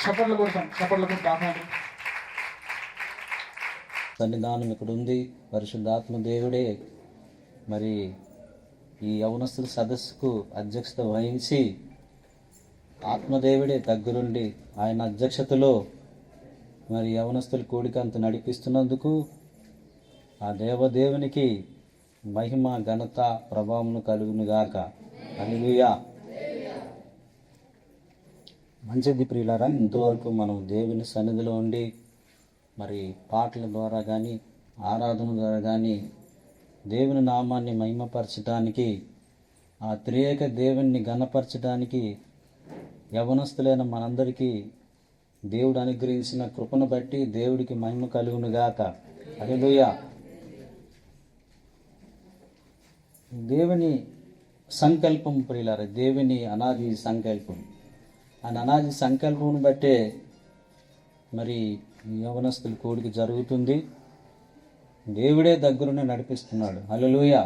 చప్పట్ల కోసం ఆహ్వానం. సన్నిధానం ఇక్కడ ఉంది. పరిశుద్ధాత్మ దేవుడే మరి ఈ యవనస్తుల సదస్సుకు అధ్యక్షత వహించి ఆత్మదేవుడే దగ్గరుండి ఆయన అధ్యక్షతలో మరి యవనస్తుల కూడికంత నడిపిస్తున్నందుకు ఆ దేవదేవునికి మహిమ ఘనత ప్రభావమును కలుగునుగాక. హల్లెలూయా. మంచిది ప్రియులారా, ఇంతవరకు మనం దేవుని సన్నిధిలో ఉండి మరి పాటల ద్వారా కానీ ఆరాధన ద్వారా కానీ దేవుని నామాన్ని మహిమపరచడానికి, ఆ త్రియేక దేవుణ్ణి ఘనపరచడానికి యవనస్తులైన మనందరికీ దేవుడు అనుగ్రహించిన కృపను బట్టి దేవుడికి మహిమ కలుగునుగాక. హల్లెలూయా. దేవుని సంకల్పం ప్రియులారా, దేవుని అనాది సంకల్పం. ఆ అనాది సంకల్పం బట్టే మరి యవనస్తుల కూడిక జరుగుతుంది. దేవుడే దగ్గరుండి నడిపిస్తున్నాడు. హల్లెలూయా.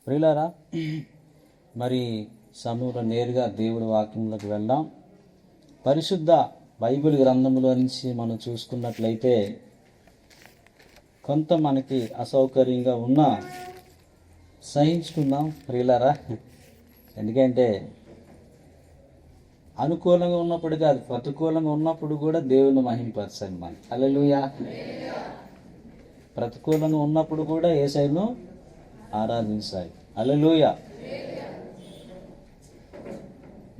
ప్రియులారా, మరి సమూహంలో నేరుగా దేవుడి వాక్యంలోకి వెళ్దాం. పరిశుద్ధ బైబిల్ గ్రంథంలో నుంచి మనం చూసుకున్నట్లయితే కొంత మనకి అసౌకర్యంగా ఉన్నా సహించుకుందాం ప్రియులారా. ఎందుకంటే అనుకూలంగా ఉన్నప్పుడు కాదు, ప్రతికూలంగా ఉన్నప్పుడు కూడా దేవుని మహిమపరచండి మనం. హల్లెలూయా. ప్రతికూలంగా ఉన్నప్పుడు కూడా యేసయ్యను ఆరాధించాలి. హల్లెలూయా.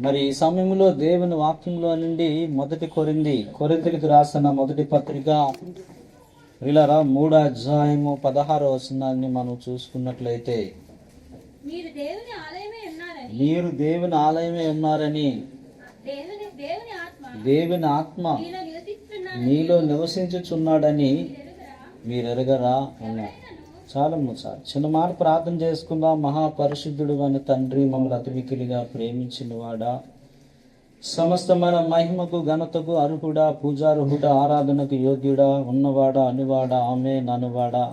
మరి ఈ సమయంలో దేవుని వాక్యంలో నుండి మొదటి కొరింథీయులకు రాసిన మొదటి పత్రిక ప్రియులారా 3వ అధ్యాయము 16వ వచనాన్ని మనం చూసుకున్నట్లయితే, మీరు దేవుని ఆలయమే ఉన్నారని దేవుని ఆత్మ మీలో నివసించుచున్నాడని మీరు ఎరగరా అన్నారు. చాలా చిన్న మాట ప్రార్థన చేసుకుందాం. మహాపరిశుద్ధుడు అని తండ్రి, మమ్మల్ని అతిమికిలిగా ప్రేమించిన వాడా, సమస్తమైన మహిమకు ఘనతకు అర్హుడా, పూజార్హుడా, ఆరాధనకు యోగ్యుడా, ఉన్నవాడా, అనువాడా, ఆమె ననువాడా,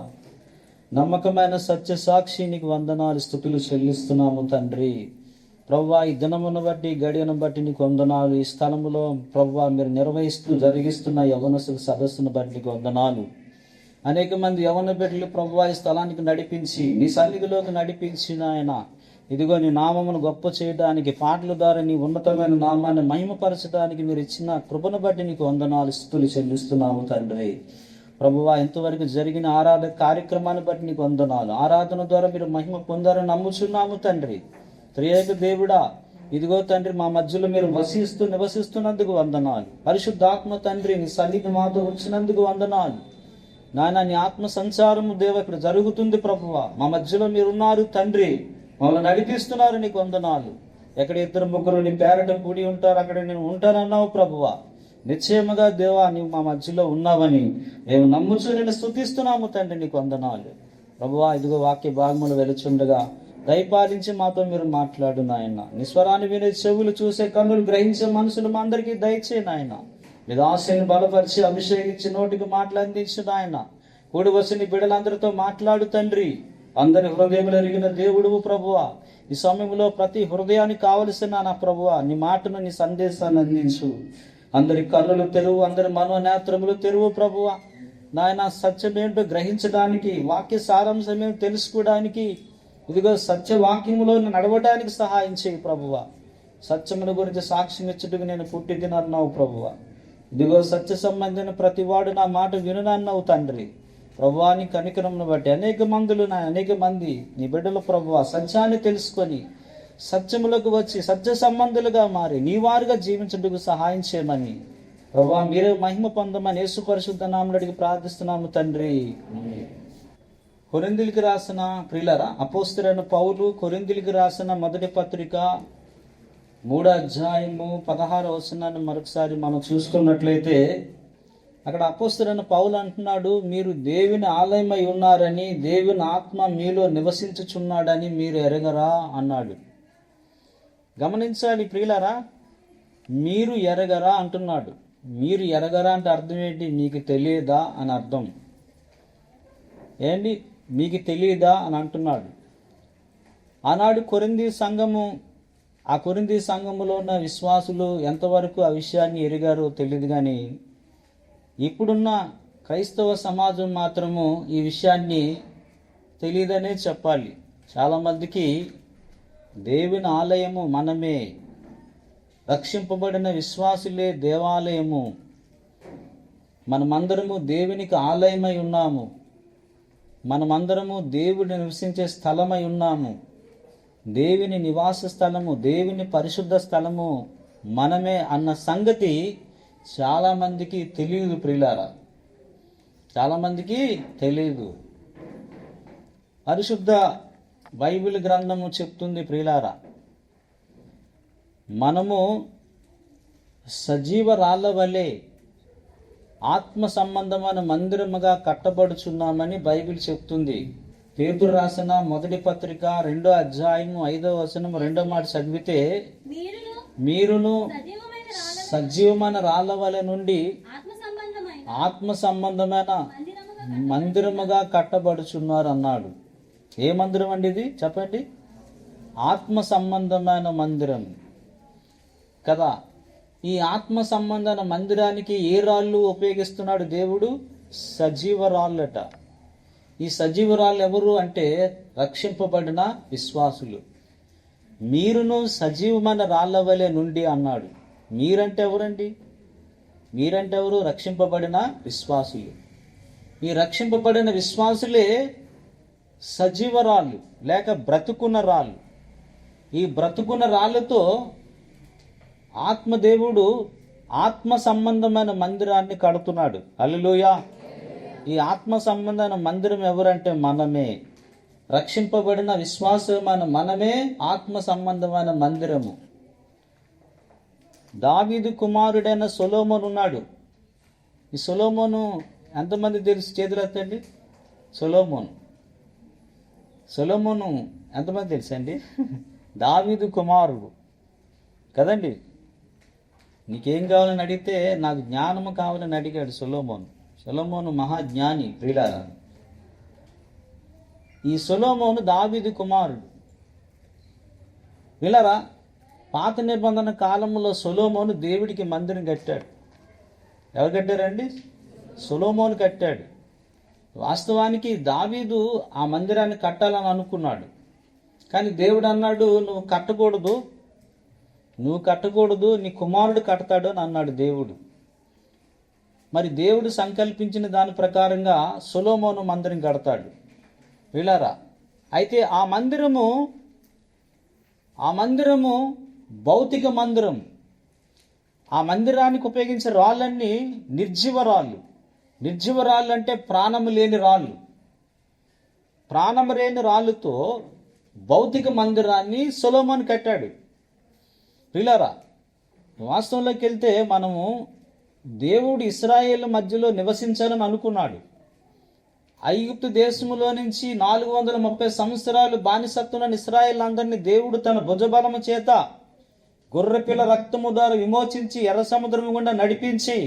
నమ్మకమైన సత్య సాక్షి, నీకు వందనాలు స్తుతులు చెల్లిస్తున్నాము తండ్రి. ప్రవ్వా, ఈ దినమును బట్టి గడియను బట్టి నీకు వందనాలు. ఈ స్థలములో ప్రవ్వా మీరు నిర్వహిస్తూ జరిగిస్తున్న యవనస్తుల సదస్సును బట్టి నీకు వందనాలు. అనేక మంది యవన బిడ్డలు ప్రవ్వా ఈ స్థలానికి నడిపించి నీ సన్నిధిలోకి నడిపించిన ఆయన, ఇదిగో నీ నామమును గొప్ప చేయడానికి, పాటల ద్వారా నీ ఉన్నతమైన నామాన్ని మహిమపరచడానికి మీరు ఇచ్చిన కృపను బట్టి నీకు వందనాలు స్తుతులు చెల్లిస్తున్నాము తండ్రి. ప్రభువా, ఇంతవరకు జరిగిన ఆరాధన కార్యక్రమాన్ని బట్టి నీకు వందనాలు. ఆరాధన ద్వారా మీరు మహిమ పొందారని నమ్ముచున్నాము తండ్రి. త్రియేక దేవుడా, ఇదిగో తండ్రి మా మధ్యలో మీరు నివసిస్తున్నందుకు వందనాలు. పరిశుద్ధాత్మ తండ్రి, నీ సన్నిధి మాతో వచ్చినందుకు వందనాలు. నాయన, నీ ఆత్మ సంచారము దేవ ఇక్కడ జరుగుతుంది ప్రభువా. మా మధ్యలో మీరున్నారు తండ్రి, మమ్మల్ని నడిపిస్తున్నారు, నీకు వందనాలు. ఎక్కడ 2-3 నీ పేరట కూడి ఉంటారు, అక్కడ నేను ఉంటానన్నావు ప్రభువా. నిశ్చయముగా దేవా, నీవు మా మధ్యలో ఉన్నావని మేము నమ్ముచు నేను స్తుతిస్తున్నాము తండ్రి, నీకు వందనాలు ప్రభువా. ఇదిగో వాక్య భాగములు వెలుచుండగా దయపాలించి మాతో మీరు మాట్లాడు నాయన. నిస్వరాన్ని వినే చెవులు, చూసే కన్నులు, గ్రహించే మనసులు మా అందరికీ దయచే నాయన. మీ దాసుని బలపరిచి అభిషేకించి నోటికి మాట్లాడించు నాయన. కూడి వచ్చిన బిడ్డలందరితో మాట్లాడు తండ్రి. అందరి హృదయములు ఎరిగిన దేవుడువు ప్రభువా. ఈ సమయంలో ప్రతి హృదయానికి కావలసిన నా ప్రభువా నీ మాటను, నీ సందేశాన్ని అందించు. అందరి కన్నులు తెరువు, అందరి మనోనేత్రములు తెరువు ప్రభువా. నాయన, సత్యమేంటో గ్రహించడానికి, వాక్య సారాంశమేంటో తెలుసుకోవడానికి, ఇదిగో సత్యవాక్యములో నడవడానికి సహాయం చేయి ప్రభువా. సత్యముల గురించి సాక్ష్యం ఇచ్చుటకు నేను పుట్టి తినన్నావు ప్రభువా. ఇదిగో సత్య సంబంధించిన ప్రతి వాడు నా మాట వినునన్నావు తండ్రి. ప్రభువా, నీ కనికరమును బట్టి అనేక మంది నీ బిడ్డలు ప్రభువా సత్యాన్ని తెలుసుకొని సత్యములకు వచ్చి సత్య సంబంధులుగా మారి నీ వారుగా జీవించుటకు సహాయం చేయమని ప్రభువా మీరే మహిమ పొందమని యేసు పరిశుద్ధ నామములో అడిగి ప్రార్థిస్తున్నాము తండ్రి. కొరింథీయులకు రాసిన ప్రియులారా, అపోస్తలుడైన పౌలు కొరింథీయులకు రాసిన మొదటి పత్రిక 3వ అధ్యాయము 16వ వచనాన్ని మరొకసారి మనం చూసుకున్నట్లయితే, అక్కడ అపోస్తలుడైన పౌలు అంటున్నాడు, మీరు దేవుని ఆలయమై ఉన్నారని, దేవుని ఆత్మ మీలో నివసించుచున్నాడని మీరు ఎరగరా అన్నాడు. గమనించాలి ప్రియులారా, మీరు ఎరగరా అంటున్నాడు. మీరు ఎరగరా అంటే అర్థం ఏంటి? మీకు తెలియదా అని అర్థం. ఏంటి మీకు తెలియదా అని అంటున్నాడు. ఆనాడు కొరింథీ సంఘము ఆ కొరింథీ సంఘములో ఉన్న విశ్వాసులు ఎంతవరకు ఆ విషయాన్ని ఎరిగారో తెలియదు, కానీ ఇప్పుడున్న క్రైస్తవ సమాజం మాత్రము ఈ విషయాన్ని తెలియదనే చెప్పాలి. చాలామందికి దేవుని ఆలయము మనమే, రక్షింపబడిన విశ్వాసులే దేవాలయము, మనమందరము దేవునికి ఆలయమై ఉన్నాము, మనమందరము దేవుడు నివసించే స్థలమై ఉన్నాము, దేవుని నివాస స్థలము, దేవుని పరిశుద్ధ స్థలము మనమే అన్న సంగతి చాలామందికి తెలియదు ప్రియులారా, చాలామందికి తెలియదు. పరిశుద్ధ బైబిల్ గ్రంథము చెప్తుంది ప్రియులారా, మనము సజీవ రాళ్ళ వలె ఆత్మ సంబంధమైన మందిరముగా కట్టబడుచున్నామని బైబిల్ చెప్తుంది. పేతురు రాసిన మొదటి పత్రిక 2వ అధ్యాయము 5వ వచనం 2వ మాట చదివితే, మీరును సజీవమైన రాళ్ళ వలె నుండి ఆత్మ సంబంధమైన మందిరముగా కట్టబడుచున్నారు అన్నాడు. ఏ మందిరం అండి ఇది చెప్పండి? ఆత్మ సంబంధమైన మందిరం కదా. ఈ ఆత్మ సంబంధమైన మందిరానికి ఏ రాళ్ళు ఉపయోగిస్తున్నాడు దేవుడు? సజీవ రాళ్ళట. ఈ సజీవ రాళ్ళు ఎవరు అంటే రక్షింపబడిన విశ్వాసులు. మీరును సజీవమైన రాళ్ళ వలె నుండి అన్నాడు. మీరంటే ఎవరండి? మీరంటే ఎవరు? రక్షింపబడిన విశ్వాసులు. ఈ రక్షింపబడిన విశ్వాసులే సజీవ రాళ్ళు లేక బ్రతుకున్న రాళ్ళు. ఈ బ్రతుకున్న రాళ్ళతో ఆత్మదేవుడు ఆత్మ సంబంధమైన మందిరాన్ని కడుతున్నాడు. హల్లెలూయా. ఈ ఆత్మ సంబంధమైన మందిరం ఎవరంటే మనమే, రక్షింపబడిన విశ్వాసమైన మనమే ఆత్మ సంబంధమైన మందిరము. దావీదు కుమారుడైన సొలొమోను ఉన్నాడు. ఈ సొలొమోను ఎంతమంది తెలుసు? చేతులెత్తండి. సొలొమోను ఎంతమంది తెలుసండి? దావీదు కుమారుడు కదండి. నీకేం కావాలని అడిగితే నాకు జ్ఞానము కావాలని అడిగాడు సొలొమోను మహాజ్ఞాని ప్రియులారా. ఈ సొలొమోను దావీదు కుమారుడు. వీళ్ళరా పాత నిబంధన కాలంలో సొలొమోను దేవుడికి మందిరం కట్టాడు. ఎవరు కట్టారండి? సొలొమోను కట్టాడు. వాస్తవానికి దావీదు ఆ మందిరాన్ని కట్టాలని అనుకున్నాడు, కానీ దేవుడు అన్నాడు, నువ్వు కట్టకూడదు, నీ కుమారుడు కడతాడు అని అన్నాడు దేవుడు. మరి దేవుడు సంకల్పించిన దాని ప్రకారంగా సొలొమోను మందిరం కడతాడు వీళ్ళారా. అయితే ఆ మందిరము భౌతిక మందిరం. ఆ మందిరానికి ఉపయోగించే రాళ్ళన్నీ నిర్జీవ రాళ్ళు అంటే ప్రాణము లేని రాళ్ళు. ప్రాణము లేని రాళ్ళుతో భౌతిక మందిరాన్ని సొలొమోను కట్టాడు. ప్రియులారా, వాస్తవంలోకి వెళ్తే మనము దేవుడు ఇశ్రాయేలు మధ్యలో నివసించాలని అనుకున్నాడు. ఐగుప్తు దేశములో నుంచి 430 సంవత్సరాలు బానిసత్తున్న ఇశ్రాయేల్ అందరినీ దేవుడు తన భుజబలము చేత గొర్రెపిల్ల రక్తము ద్వారా విమోచించి ఎర్ర సముద్రం గుండా నడిపించి,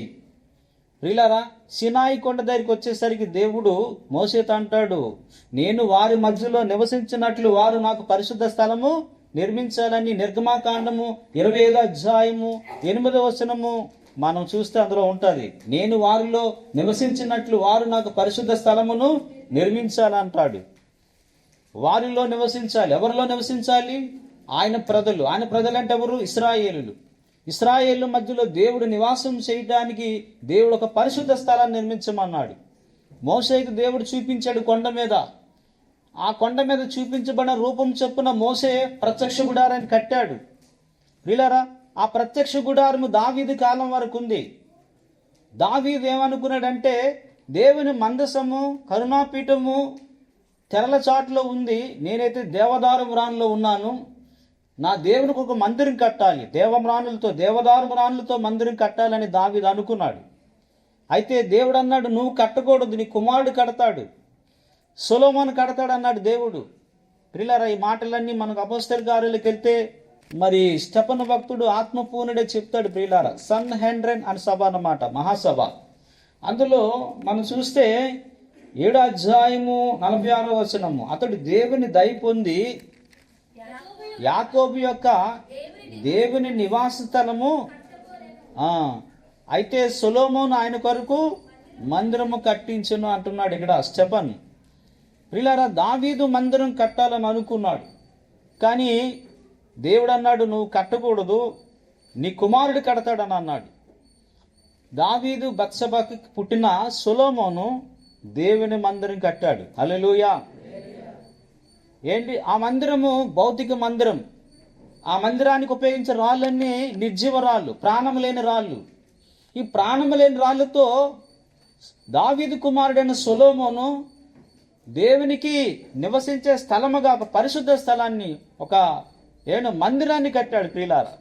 ప్రియులారా, సినాయి కొండ దగ్గరికి వచ్చేసరికి దేవుడు మోషేతో అంటాడు, నేను వారి మధ్యలో నివసించినట్లు వారు నాకు పరిశుద్ధ స్థలము నిర్మించాలని. నిర్గమాకాండము 25వ అధ్యాయము 8వ వచనము మనం చూస్తే అందులో ఉంటుంది, నేను వారిలో నివసించినట్లు వారు నాకు పరిశుద్ధ స్థలమును నిర్మించాలంటాడు. వారిలో నివసించాలి. ఎవరిలో నివసించాలి? ఆయన ప్రజలు అంటే ఎవరు? ఇశ్రాయేలు మధ్యలో దేవుడు నివాసం చేయడానికి దేవుడు ఒక పరిశుద్ధ స్థలాన్ని నిర్మించమన్నాడు. మోషేకు దేవుడు చూపించాడు కొండ మీద. ఆ కొండ మీద చూపించబడిన రూపం చొప్పున మోషే ప్రత్యక్ష గుడారాన్ని కట్టాడు. వీళ్ళారా, ఆ ప్రత్యక్ష గుడారము దావీదు కాలం వరకు ఉంది. దావీదు ఏమనుకున్నాడంటే, దేవుని మందసము కరుణాపీఠము తెరల చాటులో ఉంది, నేనైతే దేవదారుమ్రాన్లో ఉన్నాను, నా దేవునికి ఒక మందిరం కట్టాలి, దేవదారుమ్రాన్లతో మందిరం కట్టాలని దావీదు అనుకున్నాడు. అయితే దేవుడు అన్నాడు, నువ్వు కట్టకూడదు, నీ కుమారుడు కడతాడు, సొలొమోను కడతాడు అన్నాడు దేవుడు. ప్రియులారా, ఈ మాటలన్నీ మనకు అపోస్తలుల కార్యాలకు వెళ్తే మరి స్టెఫను భక్తుడు ఆత్మపూర్ణుడే చెప్తాడు. ప్రియులారా, సన్ హెండ్రెన్ అని సభ అన్నమాట, మహాసభ. అందులో మనం చూస్తే 7వ అధ్యాయము 46వ వచనము, అతడు దేవుని దయ పొంది యాకోబు యొక్క దేవుని నివాస స్థలము. అయితే సొలొమోను ఆయన కొరకు మందిరము కట్టించును అంటున్నాడు ఇక్కడ స్టెఫన్. ప్రియులారా, దావీదు మందిరం కట్టాలని అనుకున్నాడు, కానీ దేవుడు అన్నాడు నువ్వు కట్టకూడదు, నీ కుమారుడు కడతాడని అన్నాడు. దావీదు బత్షెబకి పుట్టిన సొలొమోను దేవుని మందిరం కట్టాడు. హల్లెలూయా. ఏంటి ఆ మందిరము? భౌతిక మందిరం. ఆ మందిరానికి ఉపయోగించే రాళ్ళన్నీ నిర్జీవ రాళ్ళు, ప్రాణం లేని రాళ్ళు. ఈ ప్రాణం లేని రాళ్ళతో దావీదు కుమారుడైన సొలొమోను దేవునికి నివసించే స్థలముగా ఒక పరిశుద్ధ స్థలాన్ని, ఒక మందిరాన్ని కట్టాడు. ప్రియులారా,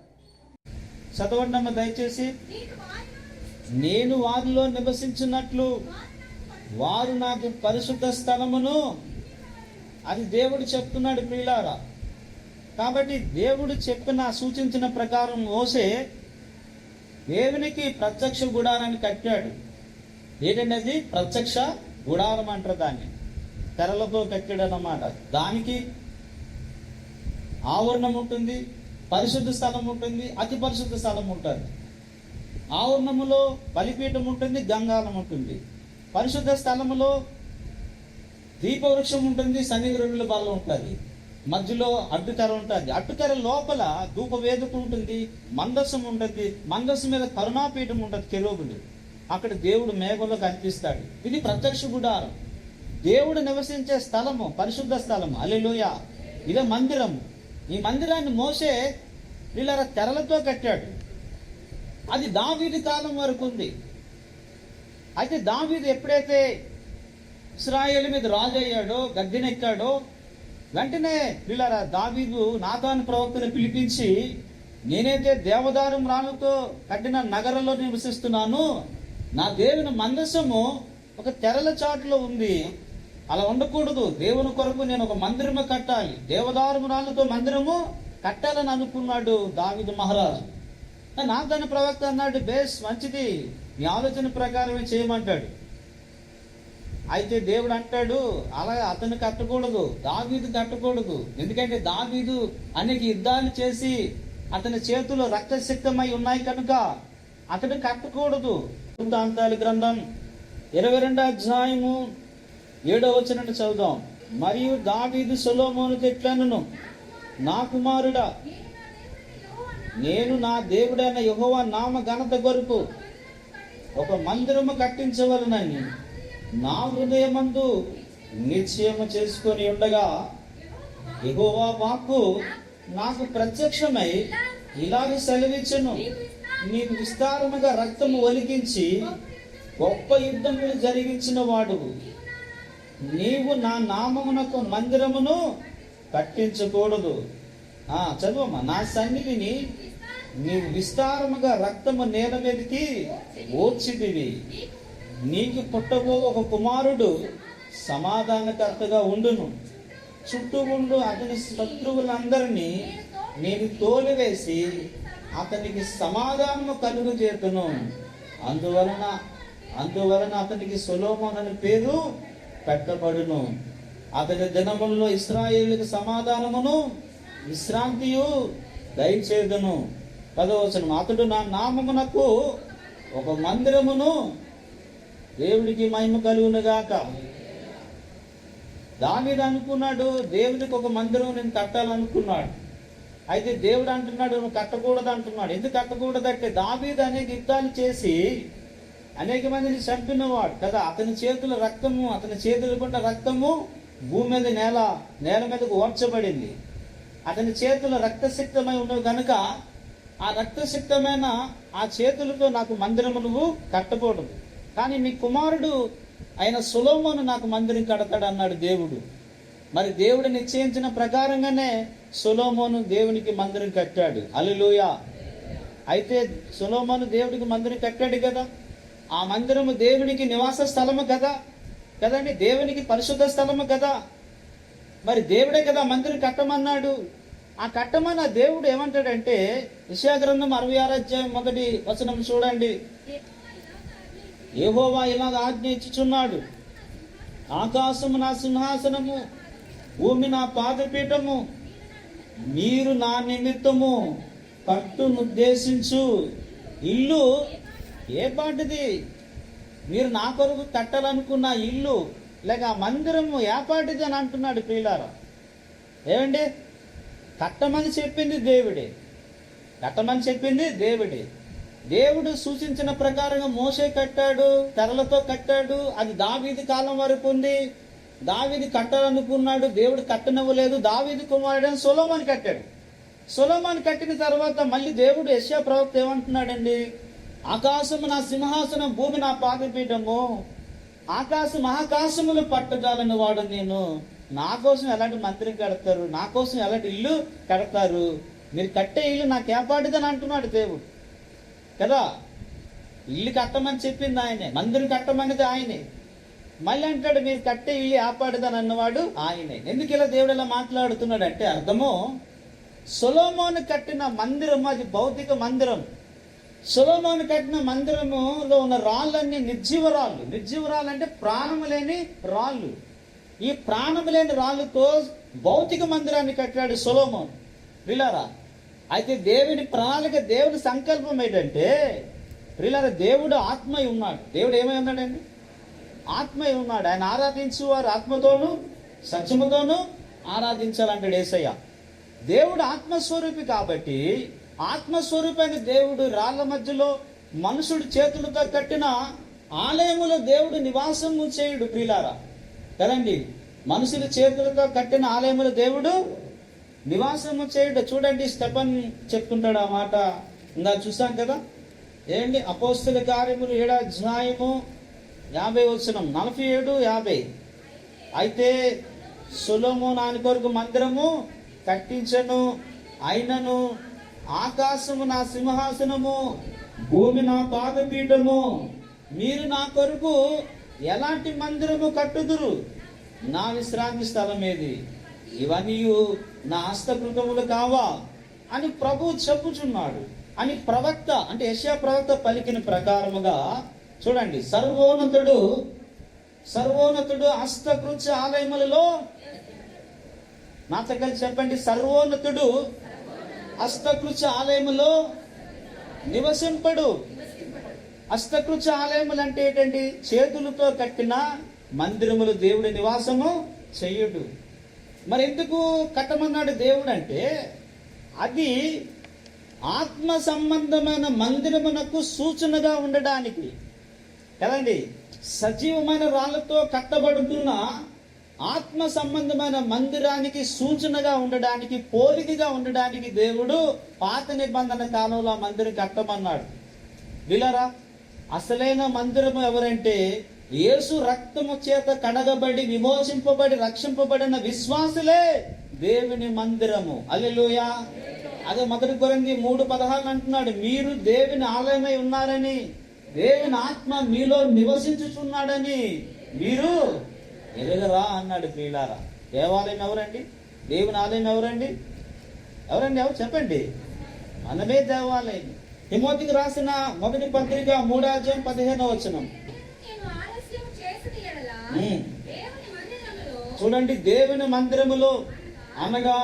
చదవండమ్మ దయచేసి. నేను వారిలో నివసించినట్లు వారు నాకు పరిశుద్ధ స్థలమును, అది దేవుడు చెప్తున్నాడు. ప్రియులారా, కాబట్టి దేవుడు సూచించిన ప్రకారం మోసే దేవునికి ప్రత్యక్ష గుడారాన్ని కట్టాడు. ఏంటంటే అది ప్రత్యక్ష గుడారం అంటారు దాన్ని. తెరలతో కట్టాడు అన్నమాట. దానికి ఆవరణం ఉంటుంది, పరిశుద్ధ స్థలం ఉంటుంది, అతి పరిశుద్ధ స్థలం ఉంటుంది. ఆవరణములో బలిపీఠం ఉంటుంది, గంగాళం ఉంటుంది. పరిశుద్ధ స్థలములో దీపవృక్షం ఉంటుంది, సన్నిధి రొట్టెల బల్ల ఉంటుంది. మధ్యలో అడ్డుతెర ఉంటుంది. అడ్డుతెర లోపల ధూపవేదిక ఉంటుంది, మందస్సం ఉంటుంది. మందస్సు మీద కరుణాపీఠం ఉంటుంది, కెరూబులు. అక్కడ దేవుడు మేఘంలో కనిపిస్తాడు. ఇది ప్రత్యక్ష గుడారం, దేవుడు నివసించే స్థలము, పరిశుద్ధ స్థలము. హల్లెలూయా. ఇదే మందిరము. ఈ మందిరాన్ని మోసే వీళ్ళ తెరలతో కట్టాడు. అది దావీదు కాలం వరకు ఉంది. అయితే దావీదు ఎప్పుడైతే ఇశ్రాయేలు మీద రాజు అయ్యాడో, గద్దెనెక్కాడో, వెంటనే వీళ్ళ దావీదు నాతాను ప్రవక్తను పిలిపించి, నేనైతే దేవదారు రాళ్ళతో కట్టిన నగరంలో నివసిస్తున్నాను, నా దేవుని మందసము ఒక తెరల చాటులో ఉంది, అలా ఉండకూడదు, దేవుని కొరకు నేను ఒక మందిరము కట్టాలి, దేవదారు రాళ్ళతో మందిరము కట్టాలని అనుకున్నాడు దావీదు మహారాజు. నాతాను ప్రవక్త అన్నాడు, బేస్ మంచిది, నీ ఆలోచన ప్రకారమే చేయమంటాడు. అయితే దేవుడు అంటాడు, అలా అతను కట్టకూడదు, దావీదు కట్టకూడదు. ఎందుకంటే దావీదు అనేక యుద్ధాలు చేసి అతని చేతులు రక్తసిక్తమై ఉన్నాయి కనుక అతడు కట్టకూడదు. వృత్తాంతాల గ్రంథం 22వ అధ్యాయము 7వ వచనం చదువుదాం. మరియు దావీదు సొలొమోనుతో ఇట్లనెను, నా కుమారుడా, నేను నా దేవుడైన యెహోవా నామ ఘనత కొరకు ఒక మందిరము కట్టించవలనని నా హృదయమందు నిశ్చయము చేసుకొని ఉండగా యెహోవా వాక్కు నాకు ప్రత్యక్షమై ఇలాగ సెలవిచ్చెను, నీకు విస్తారముగా రక్తము ఒలికించి గొప్ప యుద్ధములు జరిగించిన వాడు, నీవు నా నామమునకు మందిరమును కట్టించకూడదు. చదువమ్మా. నా సన్నిధిని నీవు విస్తారముగా రక్తము నేల మీదకి ఓర్చితివి, నీకు పుట్టబో ఒక కుమారుడు సమాధానకర్తగా ఉండును, చుట్టూ ఉండు అతని శత్రువులందరినీ నేను తోలివేసి అతనికి సమాధానము కలుగు చేతును. అందువలన అతనికి సొలొమోను అనే పేరు పెట్టబడును. అతని దినములలో ఇశ్రాయేలుకు సమాధానమును విశ్రాంతియు దయచేదును. 10వ వచనం. అతడు నా నామమునకు ఒక మందిరమును, దేవుడికి మహిమ కలుగునుగాక. దావీదు అనుకున్నాడు, దేవుడికి ఒక మందిరం నేను కట్టాలనుకున్నాడు. అయితే దేవుడు అంటున్నాడు, నువ్వు కట్టకూడదు అంటున్నాడు. ఎందుకు కట్టకూడదంటే దావీదు అనేక యుద్ధాలు చేసి అనేక మందిని చంపినవాడు కదా. అతని చేతుల రక్తము, అతని చేతులు గుండా రక్తము భూమి మీద నేల మీదకు ఓర్చబడింది. అతని చేతులు రక్తసిక్తమై ఉండవు కనుక ఆ రక్తసిక్తమైన ఆ చేతులతో నాకు మందిరము నువ్వు కట్టకూడదు, కానీ నీ కుమారుడు ఆయన సొలొమోను నాకు మందిరం కడతాడు అన్నాడు దేవుడు. మరి దేవుడు నిశ్చయించిన ప్రకారంగానే సొలొమోను దేవునికి మందిరం కట్టాడు. హల్లెలూయా. అయితే సొలొమోను దేవుడికి మందిరం కట్టాడు కదా. ఆ మందిరము దేవునికి నివాస స్థలము కదండి, దేవునికి పరిశుద్ధ స్థలము కదా. మరి దేవుడే కదా మందిరం కట్టమన్నాడు. ఆ కట్టమన్న దేవుడు ఏమంటాడంటే, యెషయా గ్రంథం 66వ అధ్యాయం 1వ వచనం చూడండి. యెహోవా ఇలాగ ఆజ్ఞ ఇచ్చుచున్నాడు, ఆకాశము నా సింహాసనము, భూమి నా పాదపీఠము, మీరు నా నిమిత్తము కట్టునుద్దేశించు ఇల్లు ఏ పాటిది? మీరు నా కొరకు కట్టాలనుకున్న ఇల్లు లేక మందిరము ఏ పాటిది అని అంటున్నాడు ప్రియులారా. ఏమండి, కట్టమని చెప్పింది దేవుడే, కట్టమని చెప్పింది దేవుడే. దేవుడు సూచించిన ప్రకారంగా మోషే కట్టాడు, తెరలతో కట్టాడు. అది దావీదు కాలం వరకు ఉంది. దావీదు కట్టాలనుకున్నాడు, దేవుడు కట్టనివ్వలేదు. దావీదు కుమారుడైన సొలొమోను కట్టాడు. సొలొమోను కట్టిన తర్వాత మళ్ళీ దేవుడు యెషయా ప్రవక్త ఏమంటున్నాడండి, ఆకాశము నా సింహాసనం, భూమి నా పాదపీఠము, ఆకాశం ఆకాశములు పట్టజాలని వాడు నేను. నా కోసం ఎలాంటి మందిరం కడతారు, నా కోసం ఎలాంటి ఇల్లు కడతారు, మీరు కట్టే ఇల్లు నాకు ఏపాటిదని అంటున్నాడు దేవుడు కదా. ఇల్లు కట్టమని చెప్పింది ఆయనే, మందిరం కట్టమనేది ఆయనే. మళ్ళీ అంటాడు మీరు కట్టే ఇల్లు ఏపాటిదని అన్నవాడు ఆయనే. ఎందుకు ఇలా దేవుడు ఇలా మాట్లాడుతున్నాడు అంటే అర్థము, సొలొమోను కట్టిన మందిరం అది భౌతిక మందిరం. సొలొమోను కట్టిన మందిరములో ఉన్న రాళ్ళన్నీ నిర్జీవరాళ్ళు. నిర్జీవరాళ్ళు అంటే ప్రాణము లేని రాళ్ళు. ఈ ప్రాణము లేని రాళ్ళతో భౌతిక మందిరాన్ని కట్టాడు సొలొమోను. ప్రియులారా, అయితే దేవుని ప్రణాళిక, దేవుని సంకల్పం ఏంటంటే ప్రియులారా, దేవుడు ఆత్మై ఉన్నాడు. దేవుడు ఏమై ఉన్నాడండి? ఆత్మై ఉన్నాడు. ఆయన ఆరాధించు వారు ఆత్మతోనూ సత్యముతోనూ ఆరాధించాలంటాడు యేసయ్య. దేవుడు ఆత్మస్వరూపి కాబట్టి ఆత్మస్వరూపైన దేవుడు రాళ్ల మధ్యలో మనుషుడు చేతులతో కట్టిన ఆలయములో దేవుడు నివాసము చేయుడు ప్రియులారా కదండి. మనుషుల చేతులతో కట్టిన ఆలయములో దేవుడు నివాసము చేయుడు. చూడండి, స్టెఫన్ చెప్తుంటాడు ఆ మాట, ఇంకా చూసాం కదా. ఏంటి, అపోస్తుల కార్యములు 7వ అధ్యాయము 50 వచనం, 47, 50. అయితే సొలొమోను ఆయన కొరకు మందిరము కట్టించెను, అయినను ఆకాశము నా సింహాసనము, భూమి నా పాదపీఠము, మీరు నా కొరకు ఎలాంటి మందిరము కట్టుదురు? నా విశ్రాంతి స్థలం ఏది? ఇవన్నీ నా హస్తకృతములు కావా అని ప్రభువు చెప్పుచున్నాడు అని ప్రవక్త అంటే యెషయా ప్రవక్త పలికిన ప్రకారముగా చూడండి, సర్వోన్నతుడు హస్తకృత్య ఆలయములలో, నాతో కలిసి చెప్పండి, సర్వోన్నతుడు హస్తకృత్య ఆలయములో నివసింపడు. హస్తకృత్య ఆలయములు అంటే ఏంటండి? చేతులతో కట్టిన మందిరములు దేవుడి నివాసము చెయ్యడు. మరి ఎందుకు కట్టమన్నాడు దేవుడు అంటే, అది ఆత్మ సంబంధమైన మందిరమునకు సూచనగా ఉండడానికి కదండి. సజీవమైన రాళ్లతో కట్టబడుతున్న ఆత్మ సంబంధమైన మందిరానికి సూచనగా ఉండడానికి, పోలికగా ఉండడానికి దేవుడు పాత నిబంధన కాలంలో ఆ మందిరం కట్టమన్నాడు. వీళ్ళరా, అసలైన మందిరము ఎవరంటే యేసు రక్తము చేత కడగబడి విమోచింపబడి రక్షింపబడిన విశ్వాసులే దేవుని మందిరము. హల్లెలూయా. అదే 1 కొరింథీ 3:16 అంటున్నాడు, మీరు దేవుని ఆలయమై ఉన్నారని, దేవుని ఆత్మ మీలో నివసించుచున్నాడని మీరు ఎరగరా అన్నాడు ప్రియులారా. దేవాలయం ఎవరండి? దేవుని ఆలయం ఎవరండి? ఎవరు చెప్పండి? మనమే దేవాలయం. తిమోతికి రాసిన 1వ పత్రిక 3వ అధ్యాయం 15వ వచనం చూడండి, దేవుని మందిరములో అనగా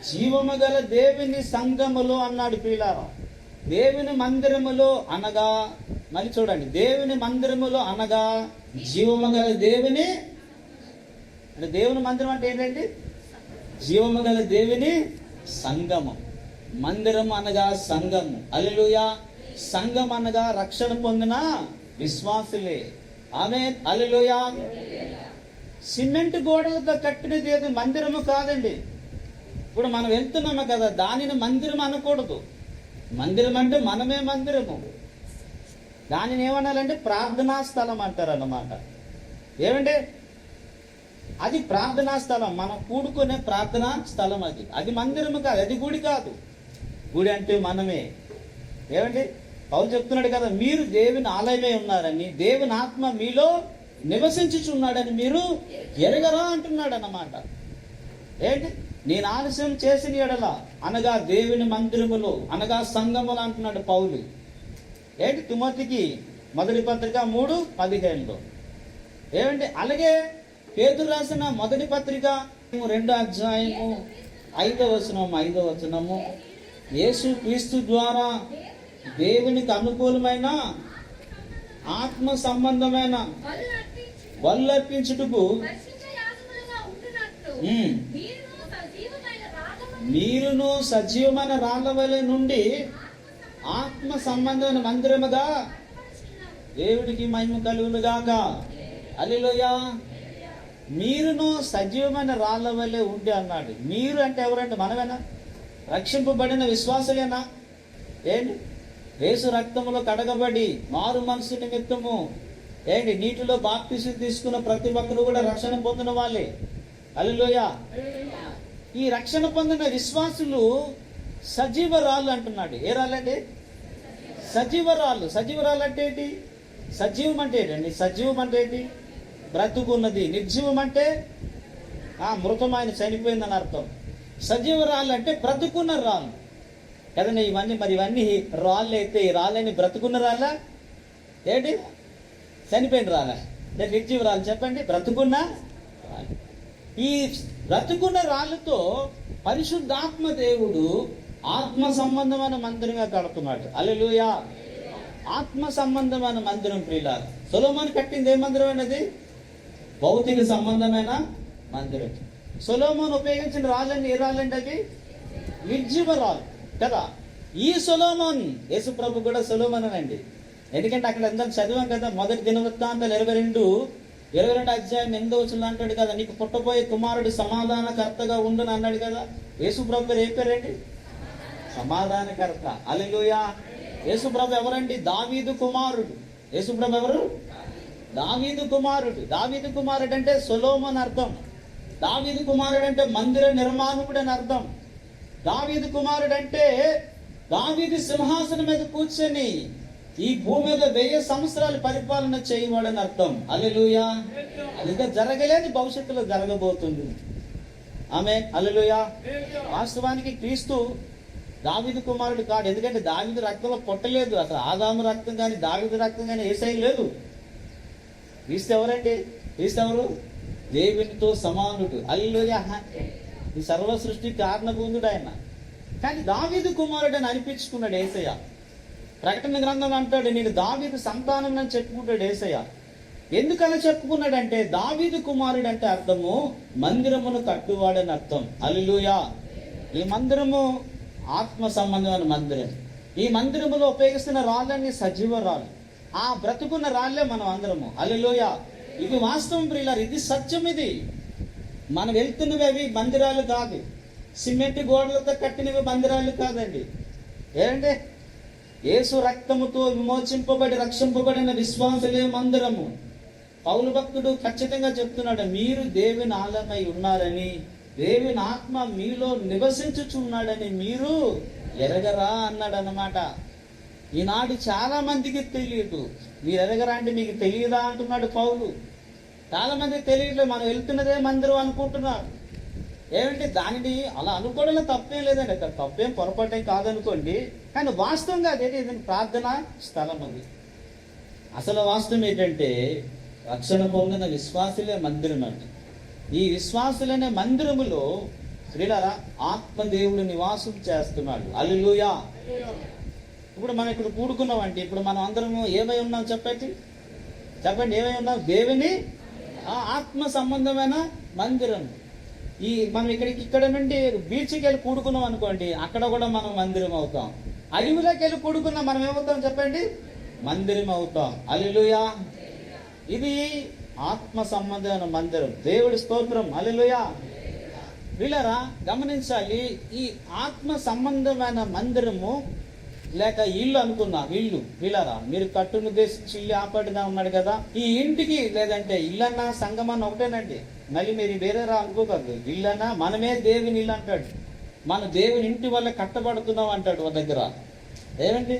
జీవము గల దేవుని సంఘములో అన్నాడు ప్రియులారా. దేవుని మందిరములో అనగా, మళ్ళీ చూడండి, దేవుని మందిరములో అనగా జీవము గల దేవుని, అంటే దేవుని మందిరం అంటే ఏంటండి? జీవము గల దేవుని సంఘము. మందిరం అనగా సంఘము. హల్లెలూయా. సంఘం అనగా రక్షణ పొందిన విశ్వాసులే. ఆమేన్. హల్లెలూయా. సిమెంట్ గోడలతో కట్టినది ఏది మందిరము కాదండి. ఇప్పుడు మనం వెళ్తున్నాము కదా, దానిని మందిరం అనకూడదు. మందిరం అంటే మనమే మందిరము. దానిని ఏమనాలంటే ప్రార్థనా స్థలం అంటారు అన్నమాట. ఏమంటే అది ప్రార్థనా స్థలం, మనం కూడుకునే ప్రార్థనా స్థలం. అది మందిరము కాదు, అది గుడి కాదు. గుడి అంటే మనమే. ఏమండి, పౌలు చెప్తున్నాడు కదా, మీరు దేవుని ఆలయమే ఉన్నారని, దేవుని ఆత్మ మీలో నివసించుచున్నాడని మీరు ఎరగరా అంటున్నాడు అన్నమాట. ఏంటి, నేను ఆలస్యం చేసిన ఎడల అనగా దేవుని మందిరములో అనగా సంఘములు అంటున్నాడు పౌలు. ఏంటి, తిమోతికి 1వ పత్రిక 3:15. ఏమంటే అలాగే పేతురు రాసిన 1వ పత్రిక 2వ అధ్యాయము 5వ వచనము యేసు క్రీస్తు ద్వారా దేవునికి అనుకూలమైన ఆత్మ సంబంధమైన బలులర్పించుటకు మీరును సజీవమైన రాళ్ళ వలె నుండి ఆత్మ సంబంధమైన మందిరముగా దేవుడికి మహిమ కలుగునుగాక. హల్లెలూయా. మీరును సజీవమైన రాళ్ళ వలె ఉండి అన్నాడు. మీరు అంటే ఎవరంటే మనమేనా? రక్షింపబడిన విశ్వాసులేనా? ఏంటి? యేసు రక్తములో కడగబడి మారు మనసు నిమిత్తము ఏంటి నీటిలో బాప్తిసం తీసుకున్న ప్రతి ఒక్కరు కూడా రక్షణ పొందిన వాళ్ళే. హల్లెలూయా. ఈ రక్షణ పొందిన విశ్వాసులు సజీవ రాళ్ళు అంటున్నాడు. ఏ రాళ్ళండి? సజీవ రాళ్ళు. సజీవరాళ్ళు అంటే ఏంటి? సజీవం అంటే ఏంటండి? సజీవం అంటే ఏంటి? బ్రతుకున్నది. నిర్జీవం అంటే మృతమైన చనిపోయిందని అర్థం. సజీవ రాళ్ళు అంటే బ్రతుకున్న రాళ్ళు కదండి. ఇవన్నీ రాళ్ళు అయితే ఈ రాళ్ళని బ్రతుకున్న రాళ్ళ ఏంటి? చనిపోయిన రాళ్ళ నిర్జీవ రాళ్ళు చెప్పండి. బ్రతుకున్న రాళ్ళు. ఈ బ్రతుకున్న రాళ్ళతో పరిశుద్ధాత్మ దేవుడు ఆత్మ సంబంధమైన మందిరంగా కడుతున్నాడు. హల్లెలూయా. ఆత్మ సంబంధమైన మందిరం ప్రియులారా. సొలొమోను కట్టింది ఏ మందిరం అనేది? భౌతిక సంబంధమైన మందిరం. సొలొమోను ఉపయోగించిన రాళ్ళని ఏ రాళ్ళండి? అవి నిర్జీవ రాళ్ళు కదా. ఈ సొలొమోన్ యేసు ప్రభు కూడా సొలొమోన్ అండి. ఎందుకంటే అక్కడ అందరం చదివాం కదా. మొదటి దినవృత్తాంతాలు 22 అధ్యాయం 8వ వచనం అంటాడు కదా, నీకు పుట్టబోయే కుమారుడు సమాధానకర్తగా ఉండును అన్నాడు కదా. యేసు ప్రభు ఏ పేరండి? సమాధానకర్త. హల్లెలూయా. యేసు ప్రభు ఎవరండి? దావీదు కుమారుడు. యేసు ప్రభు ఎవరు? దావీదు కుమారుడు. దావీదు కుమారుడు అంటే సొలొమోన్ అర్థం. దావీదు కుమారుడు అంటే మందిర నిర్మాణకుడు అని అర్థం. దావీదు కుమారుడు అంటే దావీదు సింహాసనం మీద కూర్చొని ఈ భూమి మీద 1000 సంవత్సరాలు పరిపాలన చేయవాడని అర్థం. హల్లెలూయా. అది ఇంకా జరగలేదు, భవిష్యత్తులో జరగబోతుంది. ఆమేన్. హల్లెలూయా. వాస్తవానికి క్రీస్తు దావీదు కుమారుడు కాడు. ఎందుకంటే దావీదు రక్తంలో పుట్టలేదు. అసలు ఆదాము రక్తం కానీ దావీదు రక్తం కానీ యేసయ్య లేదు. క్రీస్తు ఎవరండి? క్రీస్తు ఎవరు? దేవునితో సమానుడు. హల్లెలూయా. ఈ సర్వ సృష్టికి కారణభూతుడు ఆయన. కానీ దావీదు కుమారుడు అని అనిపించుకున్నాడు యేసయ్య. ప్రకటన గ్రంథం అంటాడు, నేను దావీదు సంతానం అని చెప్పుకుంటాడు యేసయ్య. ఎందుకలా చెప్పుకున్నాడంటే దావీదు కుమారుడు అంటే అర్థము మందిరమును కట్టువాడని అర్థం. హల్లెలూయా. ఈ మందిరము ఆత్మ సంబంధమైన మందిరం. ఈ మందిరములో ఉపయోగిస్తున్న రాళ్ళని సజీవ రాళ్ళు. ఆ బ్రతుకున్న రాళ్ళే మనం అందరము. హల్లెలూయా. ఇది వాస్తవం ప్రియులారా. ఇది సత్యం. ఇది మనం వెళ్తున్నవి అవి మందిరాలు కాదు. సిమెంట్ గోడలతో కట్టినవి మందిరాలు కాదండి. ఏంటంటే యేసు రక్తముతో విమోచింపబడి రక్షింపబడిన విశ్వాసులే మందిరము. పౌలు భక్తుడు ఖచ్చితంగా చెప్తున్నాడు, మీరు దేవుని ఆలయమై ఉన్నారని, దేవుని ఆత్మ మీలో నివసించుచున్నాడని మీరు ఎరగరా అన్నాడు అన్నమాట. ఈనాడు చాలా మందికి తెలియదు. మీరు ఎరగరా అంటే మీకు తెలియదా అంటున్నాడు పౌలు. చాలా మందికి తెలియట్లేదు. మనం వెళ్తున్నదే మందిరం అనుకుంటున్నారు. ఏమంటే దానిని అలా అనుకోవడంలో తప్పేం లేదండి. అక్కడ తప్పేం పొరపాటేం కాదనుకోండి. కానీ వాస్తవంగా అదేంటి ప్రార్థన స్థలం అది. అసలు వాస్తవం ఏంటంటే రక్షణ పొందిన విశ్వాసులే మందిరం అండి. ఈ విశ్వాసులనే మందిరములో శ్రీలారా ఆత్మదేవుడు నివాసం చేస్తున్నాడు. హల్లెలూయా. ఇప్పుడు మనం ఇక్కడ కూడుకున్నామంటే ఇప్పుడు మనం అందరము ఏమై ఉన్నాం చెప్పండి. ఏమై ఉన్నాం? దేవుని ఆత్మ సంబంధమైన మందిరం. మనం ఇక్కడ నుండి బీచ్కి వెళ్ళి కూడుకున్నాం అనుకోండి, అక్కడ కూడా మనం మందిరం అవుతాం. అడవిలోకి వెళ్ళి కూడుకున్నా మనం ఏమవుతాం చెప్పండి? మందిరం అవుతాం. హల్లెలూయా. ఇది ఆత్మ సంబంధమైన మందిరం. దేవుడి స్తోత్రం. హల్లెలూయా. వీళ్ళరా గమనించాలి, ఈ ఆత్మ సంబంధమైన మందిరము లేక ఇల్లు అనుకున్నాం. ఇల్లు వీళ్ళరా మీరు కట్టును ఉద్దేశించి ఇల్లు ఆపడిగా ఉన్నాడు కదా. ఈ ఇంటికి లేదంటే ఇల్లన్నా సంఘమన్నా ఒకటేనండి. మళ్ళీ మీరు వేరేరా అనుకోకూడదు. ఇల్లన్నా మనమే దేవుని ఇల్లు అంటాడు. మన దేవుని ఇంటి వల్ల కట్టబడుతున్నాం అంటాడు ఒక దగ్గర. ఏమండి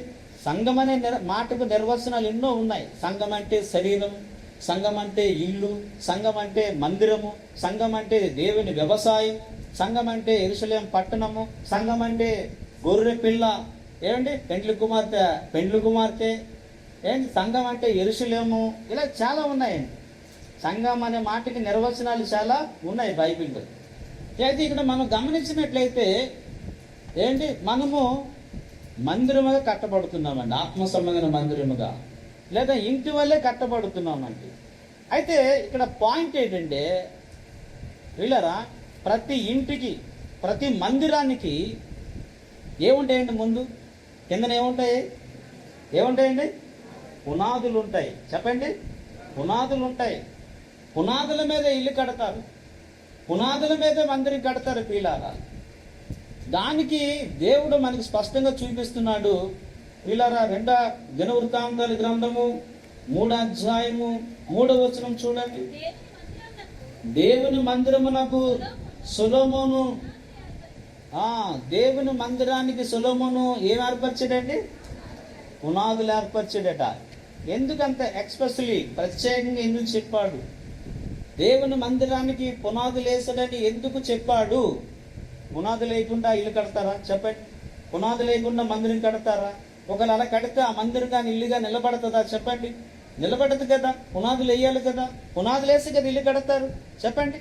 సంఘం అనే మాటకు నిర్వచనాలు ఎన్నో ఉన్నాయి. సంఘం అంటే శరీరం, సంఘం అంటే ఇల్లు, సంఘం అంటే మందిరము, సంఘం అంటే దేవుని వ్యవసాయం, సంఘం అంటే యెరూషలేము పట్టణము, సంఘం అంటే గొర్రె పిల్ల, ఏమండి పెండ్లి కుమార్తె, ఏంటి సంఘం అంటే యెరూషలేము. ఇలా చాలా ఉన్నాయండి. సంఘం అనే మాటకి నిర్వచనాలు చాలా ఉన్నాయి బైబిల్లో. అయితే ఇక్కడ మనం గమనించినట్లయితే ఏంటి, మనము మందిరముగా కట్టబడుతున్నామండి, ఆత్మ సంబంధమైన మందిరముగా, లేదా ఇంటి వల్లే కట్టబడుతున్నామండి. అయితే ఇక్కడ పాయింట్ ఏంటంటే వీళ్ళరా, ప్రతి ఇంటికి, ప్రతి మందిరానికి ఏముంటాయండి? ముందు కిందన ఏముంటాయండి? పునాదులు ఉంటాయి. చెప్పండి, పునాదులు ఉంటాయి. పునాదుల మీద ఇల్లు కడతారు, పునాదుల మీద మందిరం కడతారు వీళ్ళారా. దానికి దేవుడు మనకి స్పష్టంగా చూపిస్తున్నాడు వీళ్ళారా. 2 దినవృత్తాంతాల గ్రంథము 3వ అధ్యాయము 3వ వచనం చూడండి. దేవుని మందిరమునకు సొలొమోను, దేవుని మందిరానికి సొలొమోను ఏం ఏర్పరిచాడండి? పునాదులు ఏర్పరిచాడట. ఎందుకంత ఎక్స్పెషల్లీ ప్రత్యేకంగా ఎందుకు చెప్పాడు? దేవుని మందిరానికి పునాదులు వేసాడని ఎందుకు చెప్పాడు? పునాది లేకుండా ఇల్లు కడతారా? చెప్పండి. పునాది లేకుండా మందిరం కడతారా? ఒకవేళ అలా కడితే ఆ మందిరం కానీ ఇల్లుగా నిలబడుతుందా? చెప్పండి. నిలబడదు కదా, పునాదులు వేయాలి కదా. పునాదులు వేసి కదా ఇల్లు కడతారు. చెప్పండి.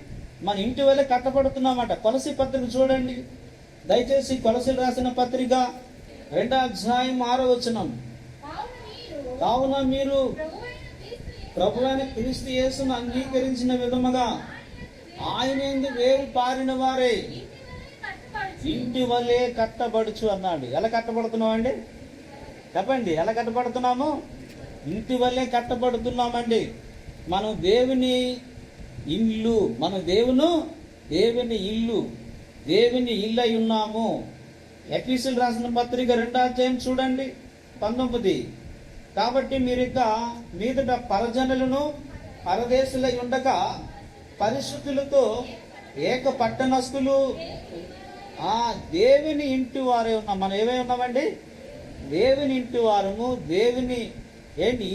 మన ఇంటి వల్ల కట్టబడుతున్నామట. కొలసి పత్రిక చూడండి దయచేసి. కొలసీలు రాసిన పత్రిక 2వ అధ్యాయం 6వ వచనం. కావున మీరు ప్రభువైన క్రీస్తు యేసును అంగీకరించిన విధముగా ఆయన యందు వేరు పారిన వారే ఇంటి వల్లే కట్టబడుచు అన్నాడు. ఎలా కట్టబడుతున్నాం అండి? చెప్పండి, ఎలా కట్టబడుతున్నాము? ఇంటి వల్లే కట్టబడుతున్నామండి. మనం దేవుని ఇల్లు, మనం దేవుని ఇల్లు అయి ఉన్నాము. ఎఫెసీయులకు రాసిన పత్రిక 2వ అధ్యాయం చూడండి 19. కాబట్టి మీరు ఇక మీదట పరజనులను పరదేశులై ఉండక పరిశుద్ధులతో ఏక పట్టణస్థులు దేవుని ఇంటి వారే ఉన్నాం. మనం ఏమై ఉన్నామండి? దేవుని ఇంటి వారము, దేవుని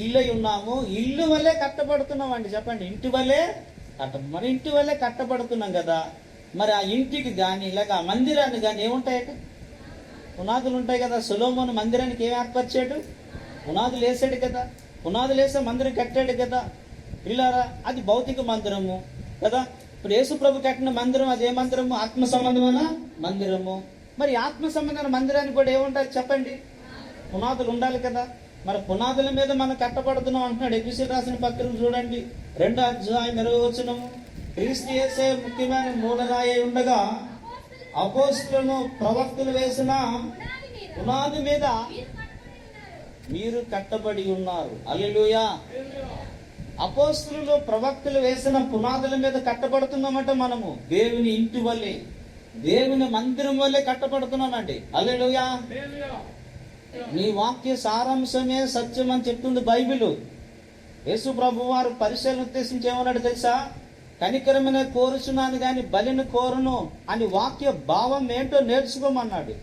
ఇల్లు అయి ఉన్నాము. ఇల్లు వల్లే కట్టబడుతున్నామండి. చెప్పండి, ఇంటి వల్లే మన ఇంటి వల్లే కట్టబడుతున్నాం కదా. మరి ఆ ఇంటికి కానీ లేక ఆ మందిరానికి కానీ ఏముంటాయట? పునాదులు ఉంటాయి కదా. సొలొమోను మందిరానికి ఏం ఏర్పరిచాడు? పునాదులు వేసాడు కదా. పునాదులు వేసే మందిరం కట్టాడు కదా. పిల్లారా, అది భౌతిక మందిరము కదా. ఇప్పుడు యేసు ప్రభు కట్టిన మందిరం అదే మందిరము, ఆత్మ సంబంధమైన మందిరము. మరి ఆత్మ సంబంధమైన మందిరానికి కూడా ఏముంటాయి? చెప్పండి, పునాదులు ఉండాలి కదా. మరి పునాదుల మీద మనం కట్టబడుతున్నాం అంటున్నాడు. ఎఫెసీయులకు రాసిన పత్రిక చూడండి 2వ అధ్యాయం 20వ వచనము. క్రీస్తు యేసే ముఖ్యమైన మూలరాయి ఉండగా అపోస్తలులను ప్రవక్తలు వేసిన పునాది మీద మీరు కట్టబడి ఉన్నారు. హల్లెలూయా. అపోస్తలులు ప్రవక్తలు వేసిన పునాదుల మీద కట్టబడుతున్నామంటే మనము దేవుని ఇంటి వల్లే, దేవుని మందిరం వల్లే కట్టబడుతున్నామండి. హల్లెలూయా. నీ వాక్య సారాంశమే సత్యం అని చెప్తుంది బైబిల్. యేసు ప్రభు వారు పరిశీలన ఉద్దేశించి ఏమన్నాడు తెలుసా? కనికరమైన కోరుచున్నాను గాని బలిని కోరును అని వాక్య భావం ఏంటో నేర్చుకోమన్నాడు.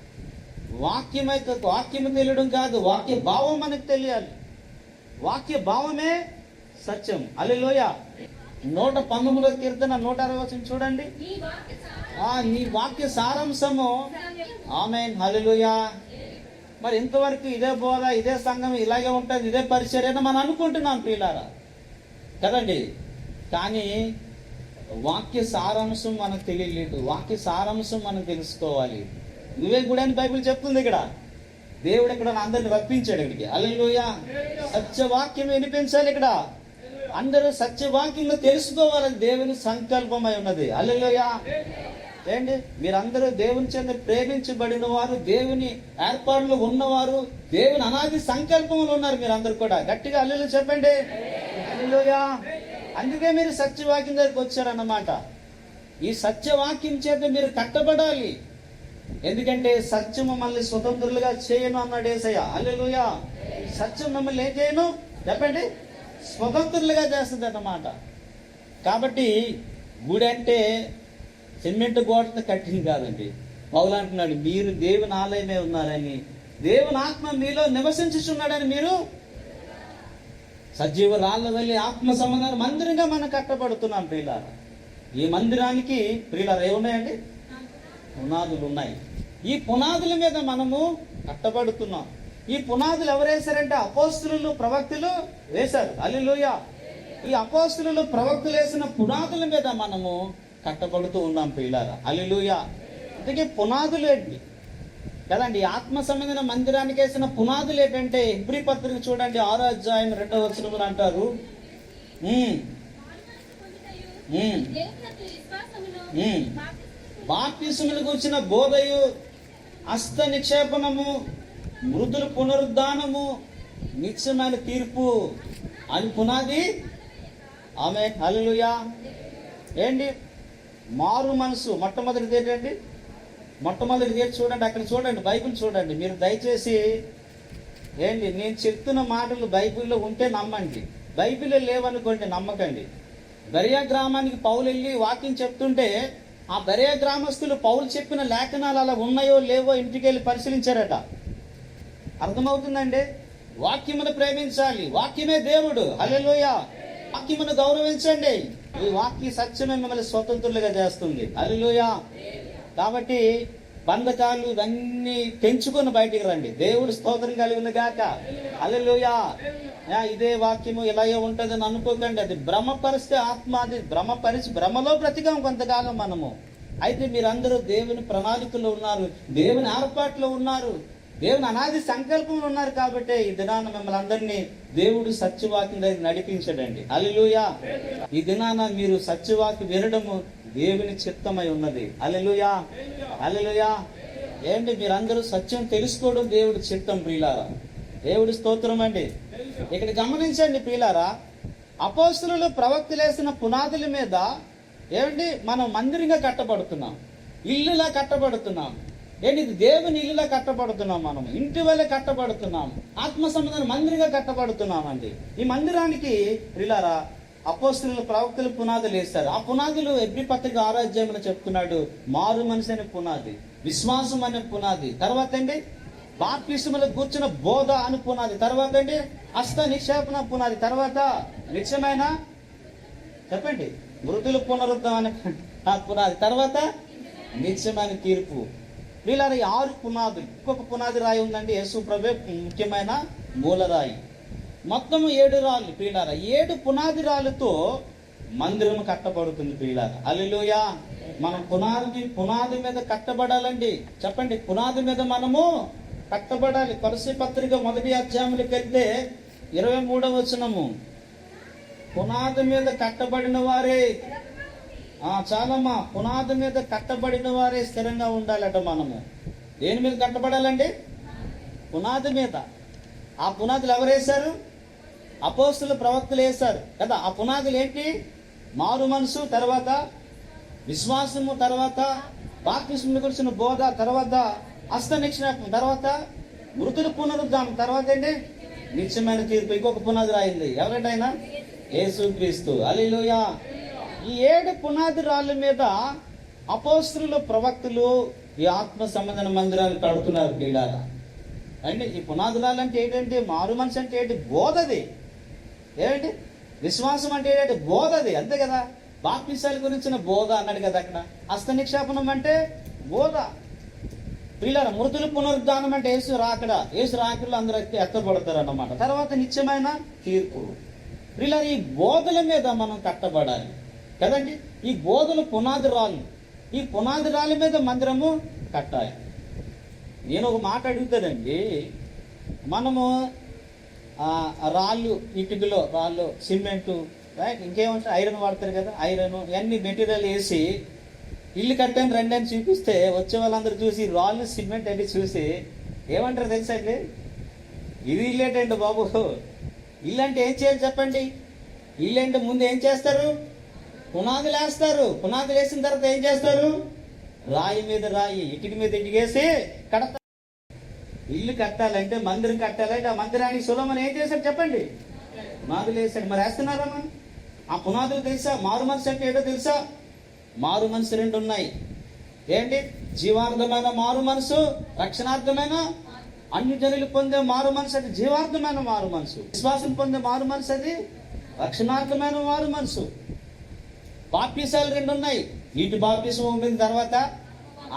వాక్యము తెలియడం కాదు, వాక్య భావం మనకు తెలియాలి. వాక్య భావమే సత్యం. హల్లెలూయా. 119వ కీర్తన 160 చూడండి. నీ వాక్య సారాంశము. ఆమేన్. హల్లెలూయా. మరి ఇంతవరకు ఇదే బోధ, ఇదే సంఘం ఇలాగే ఉంటుంది, ఇదే పరిచర్య మనం అనుకుంటున్నాం ప్రియులారా కదండి. కానీ వాక్య సారాంశం మనకు తెలియలేదు. వాక్య సారాంశం మనం తెలుసుకోవాలి. నువ్వే కూడా అని బైబిల్ చెప్తుంది. ఇక్కడ దేవుడు ఇక్కడ అందరిని రప్పించాడు ఇక్కడికి. హల్లెలూయా. సత్యవాక్యం వినిపించాలి. ఇక్కడ అందరూ సత్యవాక్యంలో తెలుసుకోవాలని దేవుని సంకల్పమై ఉన్నది. హల్లెలూయా. ఏంటి, మీరందరూ దేవుని చేత ప్రేమించబడిన వారు, దేవుని ఏర్పాటులో ఉన్నవారు, దేవుని అనాది సంకల్పంలో ఉన్నారు. మీరందరూ కూడా గట్టిగా హల్లెలూయా చెప్పండి. హల్లెలూయా. అందుకే మీరు సత్యవాక్యం దగ్గరికి వచ్చారన్నమాట. ఈ సత్యవాక్యం చేత మీరు కట్టబడాలి. ఎందుకంటే సత్యం మమ్మల్ని స్వతంత్రులుగా చేయను అన్నాడు యేసయ్య. హల్లెలూయా. సత్యం మమ్మల్ని ఏం చేయను చెప్పండి? స్వతంత్రులుగా చేస్తుంది అన్నమాట. కాబట్టి గుడి అంటే సిమెంట్ గోడతో కట్టింది కాదండి. పౌలు అంటున్నాడు మీరు దేవుని ఆలయమే ఉన్నారని, దేవుని ఆత్మ మీలో నివసించుచున్నాడని. మీరు సజీవ రాళ్ళ వెళ్ళి ఆత్మ సంబంధాన్ని మందిరంగా మనం కట్టబడుతున్నాం ప్రియులారా. ఈ మందిరానికి ప్రియులారా ఏమున్నాయండి? పునాదులు ఉన్నాయి. ఈ పునాదుల మీద మనము కట్టబడుతున్నాం. ఈ పునాదులు ఎవరు వేశారంటే అపోస్తలులు ప్రవక్తలు వేశారు. హల్లెలూయా. ఈ అపోస్తలులు ప్రవక్తలు వేసిన పునాదుల మీద మనము కట్టబడుతూ ఉన్నాం ప్రియులారా. హల్లెలూయా. అందుకే పునాదులు ఏంటి కదండి, ఆత్మ సంబంధమైన మందిరానికి వేసిన పునాదులు ఏంటంటే హెబ్రీ పత్రిక చూడండి 6వ అధ్యాయం 2వ వచనములు అంటారు, బాప్తిస్మమును గూర్చిన బోధయు, హస్త నిక్షేపణము, మృతుల పునరుద్ధానము, నిత్యమైన తీర్పు అని పునాది. ఆమేన్. హల్లెలూయా. ఏంటి మారు మనసు మొట్టమొదటిది ఏంటండి? మొట్టమొదటిది ఏంటి చూడండి, అక్కడ చూడండి, బైబిల్ చూడండి. మీరు దయచేసి ఏంటి నేను చెప్తున్న మాటలు బైబిల్లో ఉంటే నమ్మండి, బైబిల్లో లేవనుకోండి నమ్మకండి. బెరియా గ్రామానికి పౌలు వెళ్ళి వాక్యం చెప్తుంటే ఆ బెరియా గ్రామస్తులు పౌలు చెప్పిన లేఖనాలు అలా ఉన్నాయో లేవో ఇంటికి వెళ్ళి పరిశీలించారట. అర్థమవుతుందండి? వాక్యమును ప్రేమించాలి, వాక్యమే దేవుడు. హల్లెలూయా. వాక్యమును గౌరవించండి, ఈ వాక్య సత్యమే మిమ్మల్ని స్వతంత్రులుగా చేస్తుంది. హల్లెలూయా. కాబట్టి బంధకాలు ఇవన్నీ తెంచుకొని బయటికి రండి. దేవుడు స్తోత్రం కలిగిన గాక. హల్లెలూయా. ఇదే వాక్యము ఇలాగే ఉంటుందని అనుకోకండి. అది భ్రమపరిస్తే ఆత్మ, అది భ్రమపరిచి భ్రమలో బ్రతికాం కొంతకాలం మనము. అయితే మీరందరూ దేవుని ప్రణాళికలో ఉన్నారు, దేవుని ఏర్పాట్లో ఉన్నారు, దేవుని అనాది సంకల్పంలో ఉన్నారు. కాబట్టి ఈ దినాన మిమ్మల్ని అందరినీ దేవుడు సత్యవాక్యం దగ్గర నడిపించడండి. హల్లెలూయా. ఈ దినాన మీరు సత్యవాక్యం వినడము దేవుని చిత్తమై ఉన్నది. హల్లెలూయా. హల్లెలూయా. ఏంటి మీరందరూ సత్యం తెలుసుకోవడం దేవుడి చిత్తం ప్రియులారా. దేవుడి స్తోత్రం అండి. ఇక్కడ గమనించండి ప్రియులారా, అపోస్తలులు ప్రవక్తలేసిన పునాదుల మీద ఏమండి మనం మందిరంగా కట్టబడుతున్నాం, ఇల్లులా కట్టబడుతున్నాం. ఏంటి ఇది దేవుని ఇల్లులా కట్టబడుతున్నాం, మనం ఇంటి వల్ల కట్టబడుతున్నాం, ఆత్మ సంబంధమైన మందిరంగా కట్టబడుతున్నాం అండి. ఈ మందిరానికి ప్రియులారా అపోస్తలులు ప్రవక్తలు పునాదులు వేస్తారు. ఆ పునాదులు హెబ్రీ పత్రిక 6వ అధ్యాయంలో చెప్తున్నాడు. మారు మనసు అనే పునాది, విశ్వాసం అనే పునాది, తర్వాత అండి బాప్తిస్మములకు కూర్చున్న బోధ అని పునాది, తర్వాత అండి హస్త నిక్షేపణ పునాది, తర్వాత నిత్యమైన చెప్పండి మృతుల పునరుద్ధరణ పునాది, తర్వాత నిత్యమైన తీర్పు. వీళ్ళ 6 పునాదులు. ఇంకొక పునాది రాయి ఉందండి, యేసు ప్రభు ముఖ్యమైన మూలరాయి. మొత్తం 7 రాళ్ళు ప్రియులారా. 7 పునాది రాళ్ళతో మందిరం కట్టబడుతుంది ప్రియులారా. హల్లెలూయా. మనం పునాది మీద కట్టబడాలండి. చెప్పండి, పునాది మీద మనము కట్టబడాలి. కొలస్సీ పత్రిక 1వ అధ్యాయంలోకి వెళ్తే 23వ వచనము, పునాది మీద కట్టబడిన వారే చాలమ్మా, పునాది మీద కట్టబడిన వారే స్థిరంగా ఉండాలట. మనము దేని మీద కట్టబడాలండి? పునాది మీద. ఆ పునాదులు ఎవరు వేశారు? అపోస్తలులు ప్రవక్తలు వేశారు కదా. ఆ పునాదులు ఏంటి? మారు మనసు, తర్వాత విశ్వాసము, తర్వాత బాప్తిస్మమును గురించిన బోధ, తర్వాత హస్త నిక్షేపం, తర్వాత మృతుల పునరుద్ధానం, తర్వాత ఏంటి నిత్యమైన తీర్పు. ఇంకొక పునాది రాయింది, ఎవరంటే ఆయన యేసుక్రీస్తు. హల్లెలూయా. ఈ 7 పునాది రాళ్ళ మీద అపోస్తలులు ప్రవక్తలు ఈ ఆత్మ సంబంధమైన మందిరాలు కడుతున్నారు ప్రియులారా. అంటే ఈ పునాది రాళ్ళు అంటే ఏంటంటే మారు మనసు అంటే ఏంటి? బోధది. ఏంటి విశ్వాసం అంటే ఏంటంటే బోధది, అంతే కదా. బాప్తిసాల గురించిన బోధ అన్నాడు కదా అక్కడ. హస్త నిక్షేపణం అంటే బోధ ప్రియులారా. మృతుల పునరుద్ధానం అంటే యేసు రాకడలో అందరూ ఎత్తబడతారు అన్నమాట. తర్వాత నిత్యమైన తీర్పు. ప్రియులారా, ఈ బోధల మీద మనం కట్టబడాలి కదండి. ఈ బోధలు పునాది రాళ్ళు, ఈ పునాది రాళ్ళ మీద మందిరము కట్టాలి. నేను ఒక మాట అడుగుతానండి, మనము రాళ్ళు, ఇటుకలో రాళ్ళు, సిమెంటు, రైట్, ఇంకేమంటే ఐరన్ వాడతారు కదా, ఐరన్ ఇవన్నీ మెటీరియల్ వేసి ఇల్లు కట్టాను రండి అని చూపిస్తే వచ్చే వాళ్ళందరూ చూసి రాళ్ళు సిమెంట్ అన్ని చూసి ఏమంటారు తెలుసా అండి? ఇది ఇల్లేటండి బాబు. ఇల్లు అంటే ఏం చేయాలి చెప్పండి? ఇల్లు అంటే ముందు ఏం చేస్తారు? పునాదులు వేస్తారు. పునాదులు వేసిన తర్వాత ఏం చేస్తారు? రాయి మీద రాయి, ఇటుక మీద ఇటుకేసి కడతారు. ఇల్లు కట్టాలంటే, మందిరం కట్టాలంటే ఆ మందిరానికి సొలొమోను ఏం చేశాడు చెప్పండి? పునాదులు వేశాడు. మరి వేస్తున్నారా మనం? ఆ పునాదులు తెలుసా? మారు మనసు అంటే ఏంటో తెలుసా? మారు మనసు 2 ఉన్నాయి. ఏంటి? జీవార్థమైన మారు మనసు, రక్షణార్థమైన అన్ని జనులు పొందే మారు మనసు అది జీవార్థమైన మారు మనసు. విశ్వాసం పొందే మారు మనసు అది రక్షణార్థమైన మారు మనసు. బాప్తిసాలు 2 ఉన్నాయి. నీటి బాప్తిసం ఉంటుంది, తర్వాత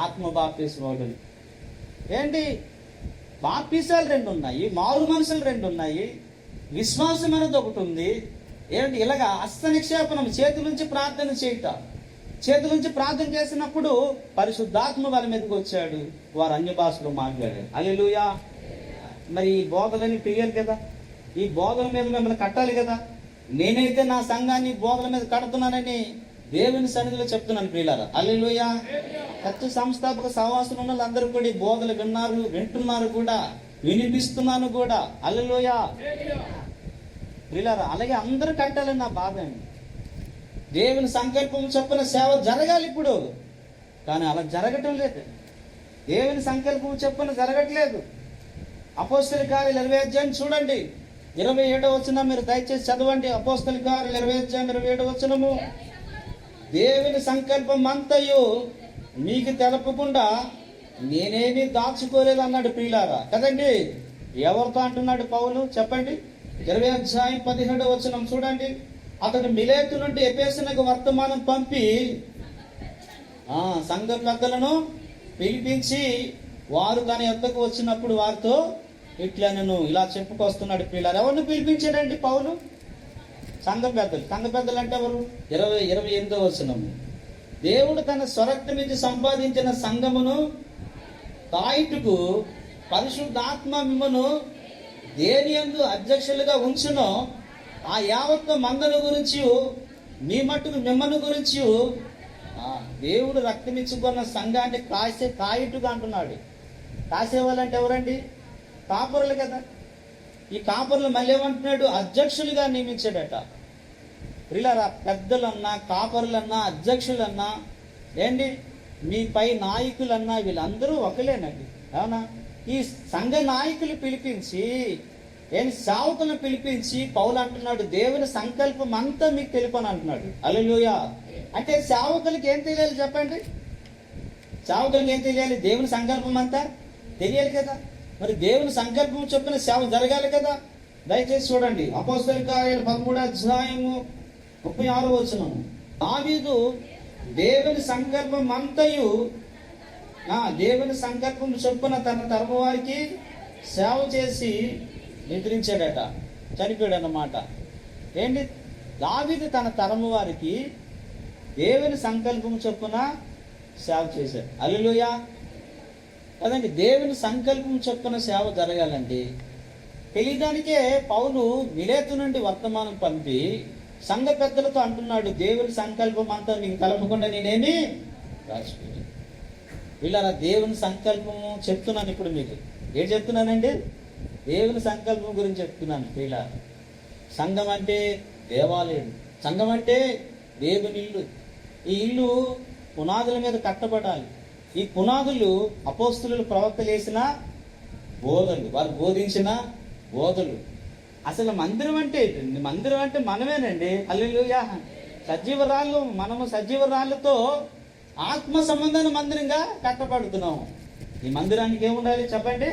ఆత్మ బాప్తిసం ఉంటుంది. ఏంటి? బాప్తిసాలు 2 ఉన్నాయి, మారు మనసులు 2 ఉన్నాయి, విశ్వాసం అనేది ఒకటి ఉంది. ఏంటి? ఇలాగా హస్త నిక్షేపణం, చేతి నుంచి ప్రార్థన చేయట. చేతులుంచి ప్రార్థన చేసినప్పుడు పరిశుద్ధాత్మ వాళ్ళ మీదకి వచ్చాడు, వారు అన్య భాషలో మాట్లాడారు. హల్లెలూయా. మరి ఈ బోధలని తెలియాలి కదా, ఈ బోధల మీద మిమ్మల్ని కట్టాలి కదా. నేనైతే నా సంఘాన్ని బోధల మీద కడుతున్నానని దేవుని సన్నిధిలో చెప్తున్నాను ప్రియులారా. హల్లెలూయా. సత్య సంస్థాపక సహవాసం ఉన్న వాళ్ళందరూ కూడా ఈ బోధలు వింటున్నారు కూడా, వినిపిస్తున్నాను కూడా. హల్లెలూయా ప్రియులారా. అలాగే అందరూ కట్టాలని నా బాధ అండి. దేవుని సంకల్పం చొప్పున సేవ జరగాలి ఇప్పుడు, కానీ అలా జరగటం లేదు. దేవుని సంకల్పం చొప్పున జరగట్లేదు. అపోస్తలుల కార్యాలు 20వ అధ్యాయం చూడండి, 27వ వచనం మీరు దయచేసి చదవండి. అపోస్తలుల కార్యాలు 20వ అధ్యాయం 27వ వచనము. దేవుని సంకల్పం అంతయు మీకు తెలపకుండా నేనేమీ దాచుకోలేదు అన్నాడు ప్రియులారా. కదండి, ఎవరితో అంటున్నాడు పౌలు చెప్పండి. 20వ అధ్యాయం 17వ వచనం చూడండి. అతడు మిలేతు నుండి ఎఫెసునకు వర్తమానం పంపి సంఘ పెద్దలను పిలిపించి వారు తన యొద్దకు వచ్చినప్పుడు వారితో ఇట్లా నేను ఇలా చెప్పుకొస్తున్నాడు పిల్లలు. ఎవరిని పిలిపించాడండి పౌలు? సంఘ పెద్దలు. సంఘ పెద్దలు అంటే ఎవరు? 28వ వచనము. దేవుడు తన స్వరక్తం నుంచి సంపాదించిన సంఘమును తాయిటుకు పరిశుద్ధాత్మ మిమ్మను దేని యందు అధ్యక్షులుగా ఉంచునో ఆ యావత్తు మందను గురించి మీ మట్టుకు మిమ్మల్ని గురించి దేవుడు రక్తమిచ్చుకున్న సంఘాన్ని కాయిటుగా అంటున్నాడు. కాసేవాళ్ళంటే ఎవరండి? కాపురులు కదా. ఈ కాపురులు మళ్ళీ ఏమంటున్నాడు? అధ్యక్షులుగా నియమించాడట. ప్రియులారా, పెద్దలన్నా కాపురులన్నా అధ్యక్షులన్నా ఏంటి, మీ పై నాయకులన్నా వీళ్ళందరూ ఒకలేనండి. అవునా? ఈ సంఘ నాయకులు పిలిపించి సేవకులను పిలిపించి పౌలు అంటున్నాడు దేవుని సంకల్పం అంతా మీకు తెలుపని అంటున్నాడు. హల్లెలూయా. అంటే సేవకులకి ఏం తెలియాలి చెప్పండి? సేవకులకి ఏం తెలియాలి? దేవుని సంకల్పం అంతా తెలియాలి కదా. మరి దేవుని సంకల్పం చొప్పున సేవ జరగాలి కదా. దయచేసి చూడండి, అపోస్తలుల కార్యాలు 13వ అధ్యాయము 36వ వచనం. దావీదు దేవుని సంకల్పం అంతయు దేవుని సంకల్పం చొప్పున తన తరము వారికి సేవ చేసి నిద్రించాడట, చనిపోయాడు అన్నమాట. ఏంటి? దావీదు తన తరము వారికి దేవుని సంకల్పం చొప్పున సేవ చేశాడు. హల్లెలూయా కదండి. దేవుని సంకల్పం చొప్పున సేవ జరగాలండి. తెలియడానికే పౌలు మిలేతు నుండి వర్తమానం పంపి సంఘ పెద్దలతో అంటున్నాడు దేవుని సంకల్పం అంతా నీకు కలపకుండా నేనేమి రాసిపోయాను. వీళ్ళ దేవుని సంకల్పము చెప్తున్నాను. ఇప్పుడు మీకు ఏం చెప్తున్నానండి? దేవుని సంకల్పం గురించి చెప్తున్నాను. వీళ్ళ సంఘం అంటే దేవాలయం, సంఘం అంటే దేవుని ఇల్లు. ఈ ఇల్లు పునాదుల మీద కట్టబడాలి. ఈ పునాదులు అపోస్తలులు ప్రవక్తలు వేసిన బోధలు, వారు బోధించిన బోధలు. అసలు మందిరం అంటే మనమేనండి. హల్లెలూయా. సజీవరాళ్ళు, మనము సజీవరాళ్ళతో ఆత్మ సంబంధాన్ని మందిరంగా కట్టబడుతున్నాము. ఈ మందిరానికి ఏముండాలి చెప్పండి?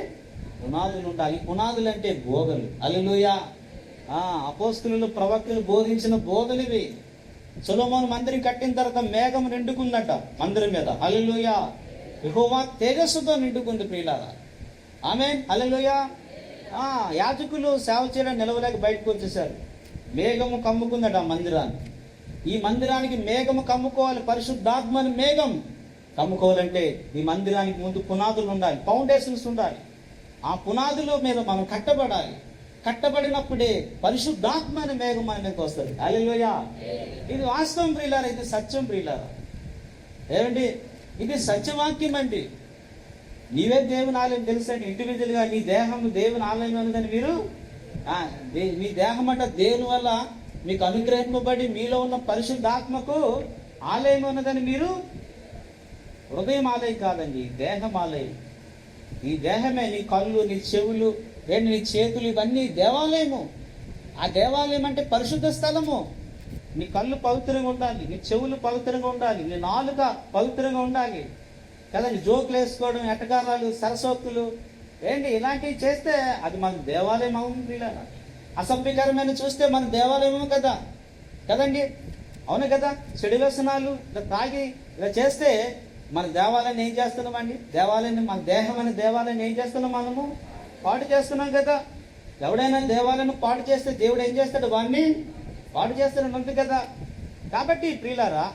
పునాదులు ఉండాలి. పునాదులు అంటే బోధలు. హల్లెలూయా. అపోస్తలులు ప్రవక్తలు బోధించిన బోధలు ఇవి. సొలొమోను మందిరం కట్టిన తర్వాత మేఘం నిండుకుందట మందిరం మీద. హల్లెలూయా. యెహోవా తేజస్సుతో నిండుకుంది ప్రియులారా. ఆమేన్. హల్లెలూయా. యాజకులు సేవ చేయడం నిలవలేక బయటకు వచ్చేసారు. మేఘము కమ్ముకుందట ఆ మందిరాన్ని. ఈ మందిరానికి మేఘము కమ్ముకోవాలి. పరిశుద్ధాత్మని మేఘం కమ్ముకోవాలంటే ఈ మందిరానికి ముందు పునాదులు ఉండాలి, ఫౌండేషన్స్ ఉండాలి. ఆ పునాదుల మీద మనం కట్టబడాలి. కట్టబడినప్పుడే పరిశుద్ధాత్మని మేఘం మన మీదకి వస్తుంది. హల్లెలూయా. ఇది వాస్తవం ప్రియులారా, ఇది సత్యం ప్రియులారా. ఏమండి? ఇది సత్యవాక్యం అండి. నీవే దేవుని ఆలయం తెలుసండి. ఇండివిజువల్ గా నీ దేహం దేవుని ఆలయం ఉన్నదని మీరు మీ దేహం అంట దేవుని వల్ల మీకు అనుగ్రహింపబడి మీలో ఉన్న పరిశుద్ధాత్మకు ఆలయం ఉన్నదని మీరు, హృదయం ఆలయం కాదండి, దేహం ఆలయం. ఈ దేహమే నీ కళ్ళు, నీ చెవులు, నీ చేతులు, ఇవన్నీ దేవాలయము. ఆ దేవాలయం అంటే పరిశుద్ధ స్థలము. నీ కళ్ళు పవిత్రంగా ఉండాలి, నీ చెవులు పవిత్రంగా ఉండాలి, నీ నాలుక పవిత్రంగా ఉండాలి కదండి. జోకులు వేసుకోవడం, ఎటకారాలు, సరసోక్తులు ఇలాంటివి చేస్తే అది మన దేవాలయం అవుతుంది. అసభ్యకరమైన చూస్తే మన దేవాలయము కదా కదండి. అవును కదా. చెడు వ్యసనాలు తాగి ఇలా చేస్తే మన దేవాలయాన్ని ఏం చేస్తున్నామండి? దేవాలయాన్ని, మన దేహం అనే దేవాలయాన్ని ఏం చేస్తున్నాం? మనము పాడు చేస్తున్నాం కదా. ఎవడైనా దేవాలయాన్ని పాడు చేస్తే దేవుడు ఏం చేస్తాడు? వాడిని పాడు చేస్తాడని ఉంది కదా. కాబట్టి ప్రియులారా,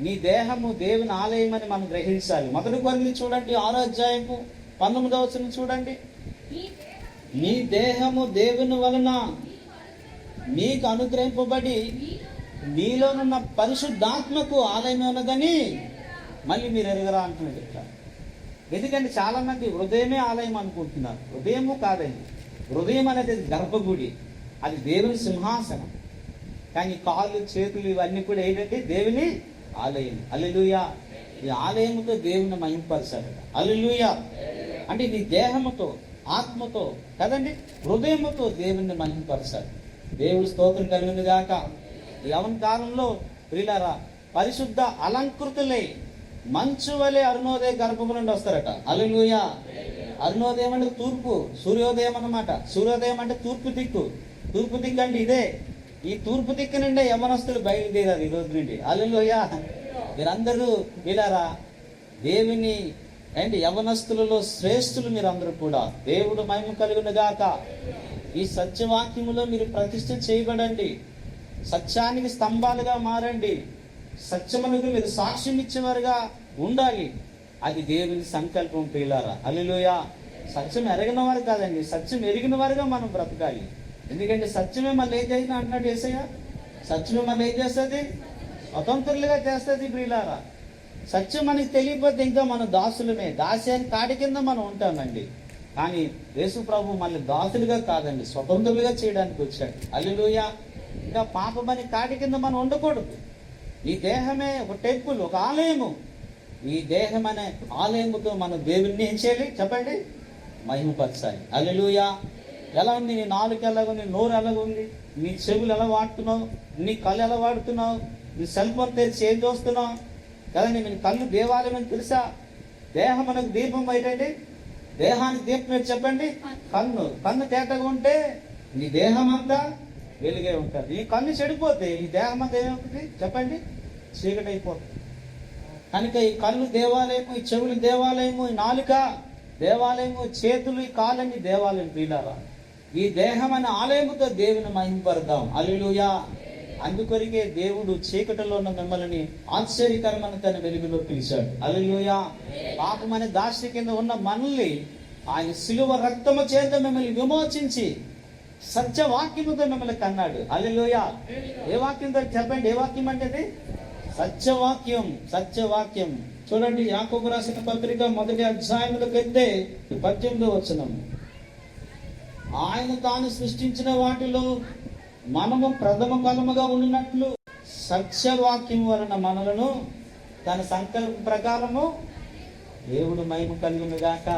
నీ దేహము దేవుని ఆలయం అని మనం గ్రహించాలి. మొదటి కొరింథీ చూడండి 6వ అధ్యాయము 19వ వచనం చూడండి. నీ దేహము దేవుని వలన మీకు అనుగ్రహింపబడి మీలోనున్న పరిశుద్ధాత్మకు ఆలయం ఉన్నదని మళ్ళీ మీరు ఎరగరా అంటున్నాడు ఇక్కడ. ఎందుకంటే చాలా మంది హృదయమే ఆలయం అనుకుంటున్నారు. హృదయము కాదండి. హృదయం అనేది గర్భగుడి, అది దేవుని సింహాసనం. కానీ కాళ్ళు చేతులు ఇవన్నీ కూడా ఏంటంటే దేవుని ఆలయం. హల్లెలూయా. ఈ ఆలయముతో దేవుని మహింపరచాలి. హల్లెలూయా. అంటే నీ దేహముతో ఆత్మతో కదండి హృదయముతో దేవుని మహింపరచాలి. దేవుడు స్తోత్రం కలిగింది గాక. యవన కాలంలో ప్రియులారా పరిశుద్ధ అలంకృతులై మంచు వలె అరుణోదయ గర్భము నుండి వస్తారట. హల్లెలూయా. అరుణోదయం అంటే తూర్పు, సూర్యోదయం అన్నమాట. సూర్యోదయం అంటే తూర్పు దిక్కు. తూర్పు దిక్కు అంటే ఇదే. ఈ తూర్పు దిక్కు నుండే యవనస్తులు బయలుదేరారు ఈ రోజు నుండి. హల్లెలూయా. మీరందరూ వీళ్ళారా దేవుని అంటే యవనస్తులలో శ్రేష్ఠులు మీరందరూ కూడా. దేవుడు మహిమ కలుగును గాక. ఈ సత్యవాక్యములో మీరు ప్రతిష్ఠ చేయబడండి. సత్యానికి స్తంభాలుగా మారండి. సత్యమునకు మీరు సాక్ష్యం ఇచ్చేవారుగా ఉండాలి. అది దేవుని సంకల్పం ప్రియులారా. హల్లెలూయా. సత్యం ఎరగిన వారు కాదండి, సత్యం ఎరిగిన వారుగా మనం బ్రతకాలి. ఎందుకంటే సత్యమే మళ్ళీ ఏం చేసిన అంటున్నాడు యేసయ్య. సత్యమే మళ్ళీ ఏం చేస్తుంది? స్వతంత్రులుగా చేస్తుంది ప్రియులారా. సత్యం మనకి తెలియకపోతే ఇంకా మనం దాసులమే, దాస్యాన్ని కాడి కింద మనం ఉంటామండి. కానీ యేసు ప్రభు మళ్ళీ దాసులుగా కాదండి, స్వతంత్రులుగా చేయడానికి వచ్చాడు. హల్లెలూయా. ఇంకా పాపమని కాడి కింద మనం ఉండకూడదు. ఈ దేహమే ఒక టెంపుల్, ఒక ఆలయము. ఈ దేహం అనే ఆలయముతో మనం దేవుడిని ఏం చేయాలి చెప్పండి? మహిమపరచాలి. హల్లెలూయా. ఎలా ఉంది నీ నాలుక, ఎలాగుంది నోరు, ఎలాగుంది నీ చెవులు, ఎలా వాడుతున్నావు నీ కళ్ళు, ఎలా వాడుతున్నావు నీ సెల్ ఫోన్ తెరిచి ఏం చూస్తున్నావు కదండి. మీ కళ్ళు దేవాలయం అని తెలుసా? దేహం మనకు దీపం ఏంటండి? దేహానికి దీపం ఏంటి చెప్పండి? కన్ను. కన్ను తేటగా ఉంటే నీ దేహం అంతా వెలుగే ఉంటుంది. ఈ కన్ను చెడిపోతే ఈ దేహం అంతా ఏమవుతుంది చెప్పండి? చీకటి అయిపోతుంది. కనుక ఈ కళ్ళు దేవాలయము, ఈ చెవులు దేవాలయము, ఈ నాలుక దేవాలయము, చేతులు, ఈ కాళ్ళని దేవాలయం ప్రియులారా. ఈ దేహం అనే ఆలయముతో దేవుని మహింపడదాం. హల్లెలూయా. అందుకొరికే దేవుడు చీకటిలో ఉన్న మిమ్మల్ని ఆశ్చర్యకరమైన తన వెలుగులో పిలిచాడు. హల్లెలూయా. పాపం అనే దాస్య కింద ఉన్న మనల్ని ఆయన శిలువ రక్తము చేత మిమ్మల్ని విమోచించి సత్యవాక్యముతో మిమ్మల్ని కన్నాడు. హల్లెలూయా. ఏ వాక్యంతో చెప్పండి? ఏ వాక్యం అంటే? సత్యవాక్యం. సత్యవాక్యం. చూడండి యాకోబు రాసిన పత్రిక 1వ అధ్యాయంలోకి వెళ్తే 18వ వచనం. ఆయన తాను సృష్టించిన వాటిలో మనము ప్రథమ ఫలముగా ఉండినట్లు సత్యవాక్యం వలన మనలను తన సంకల్ప ప్రకారము దేవుడు మహిమ కలుగును గాక.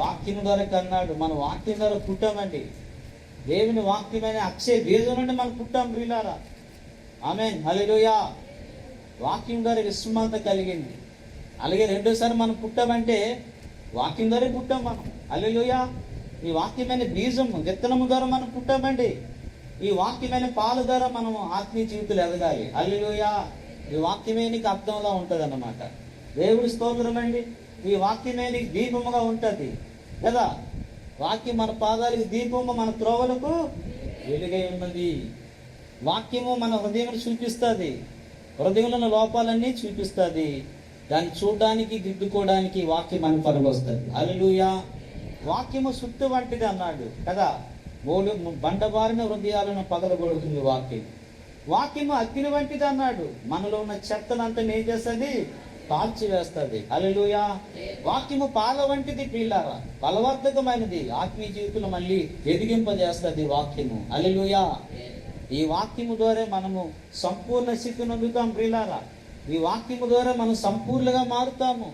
వాక్యం ద్వారా కన్నాడు. మన వాక్యం ద్వారా పుట్టామండి. దేవుని వాక్యమైన అక్షయ బీజం నుండి మనం పుట్టాం ప్రియులారా. ఆమేన్. హల్లెలూయా. వాక్యం ద్వారా విశ్వాసత కలిగింది. అలాగే రెండోసారి మనం పుట్టామంటే వాక్యం ద్వారా పుట్టాం మనం. హల్లెలూయా. ఈ వాక్యమైన బీజము విత్తనము ద్వారా మనం పుట్టామండి. ఈ వాక్యమైన పాలు ద్వారా మనం ఆత్మీయ జీవితాలు ఎదగాలి. హల్లెలూయా. ఈ వాక్యమే నీకు అర్థంలా ఉంటుంది అన్నమాట. దేవుడి స్తోత్రం అండి. ఈ వాక్యమే నీకు దీపముగా ఉంటుంది కదా. వాక్యం మన పాదాలకు దీపము, మన త్రోవలకు వెలుగై ఉన్నది. వాక్యము మన హృదయం చూపిస్తుంది. హృదయంలో లోపాలన్నీ చూపిస్తుంది. దాన్ని చూడడానికి, దిద్దుకోవడానికి వాక్యం మన పనికొస్తుంది. హల్లెలూయా. వాక్యము సుత్తు వంటిది అన్నాడు కదా. బండబారిన హృదయాలను పగలగొడుతుంది వాక్యం. వాక్యము అగ్ని వంటిది అన్నాడు. మనలో ఉన్న చెత్తనంతా ఏం చేస్తుంది? కాల్చి వేస్తుంది. హల్లెలూయా. వాక్యము పాల వంటిది ప్రియులారా, బలవర్ధకమైనది. ఆత్మీయ జీవితంలో మళ్ళీ ఎదిగింపజేస్తుంది వాక్యము. హల్లెలూయా. ఈ వాక్యము ద్వారా మనము సంపూర్ణ శక్తిని అందుతాం ప్రియులారా. ఈ వాక్యము ద్వారా మనం సంపూర్ణంగా మారుతాము.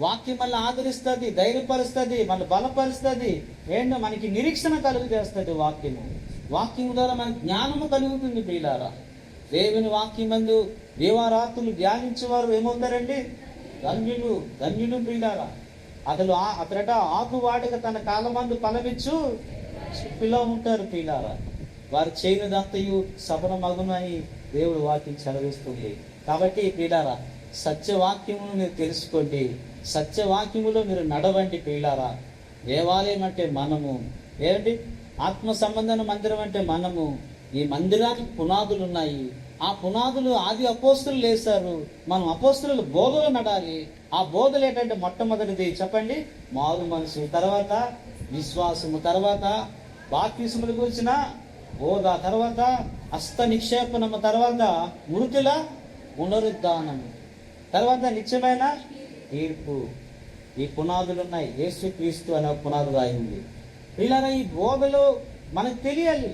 వాక్యం మళ్ళీ ఆదరిస్తుంది, ధైర్యపరుస్తుంది, మళ్ళీ బలపరుస్తుంది. ఏంటో మనకి నిరీక్షణ కలుగు చేస్తుంది వాక్యము. వాక్యము ద్వారా మనకి జ్ఞానము కలుగుతుంది ప్రియులారా. దేవుని వాక్యమందు దేవారాత్రులు ధ్యానించేవారు ఏమవుతారండి? ధన్యులు, ధన్యులు ప్రియులారా. అతడట ఆకు వాడిక తన కాలమందు ఫలమిచ్చు పిల్ల ఉంటారు ప్రియులారా. వారు చేయనిదంతయు సఫల మగునని దేవుడు వాక్యం చదివిస్తుంది. కాబట్టి ప్రియులారా, సత్యవాక్యమును మీరు తెలుసుకోండి. సత్యవాక్యములో మీరు నడవండి ప్రియులారా. దేవాలయం అంటే మనము ఏమండి? ఆత్మ సంబంధమైన మందిరం అంటే మనము. ఈ మందిరానికి పునాదులు ఉన్నాయి. ఆ పునాదులు ఆది అపోస్తులు వేశారు. మనం అపోస్తుల బోధలు నడాలి. ఆ బోధలు ఏంటంటే మొట్టమొదటిది చెప్పండి, మారు మనసు, తర్వాత విశ్వాసము, తర్వాత బాప్తిస్మముల గురించిన బోధ, తర్వాత హస్త నిక్షేపణము, తర్వాత మృతుల పునరుద్ధానము, తర్వాత నిత్యమైన తీర్పు. ఈ పునాదులు ఉన్నాయి. యేసుక్రీస్తు అనే పునాదు రాయింది. ఇలాగ ఈ బోధలు మనకు తెలియాలి.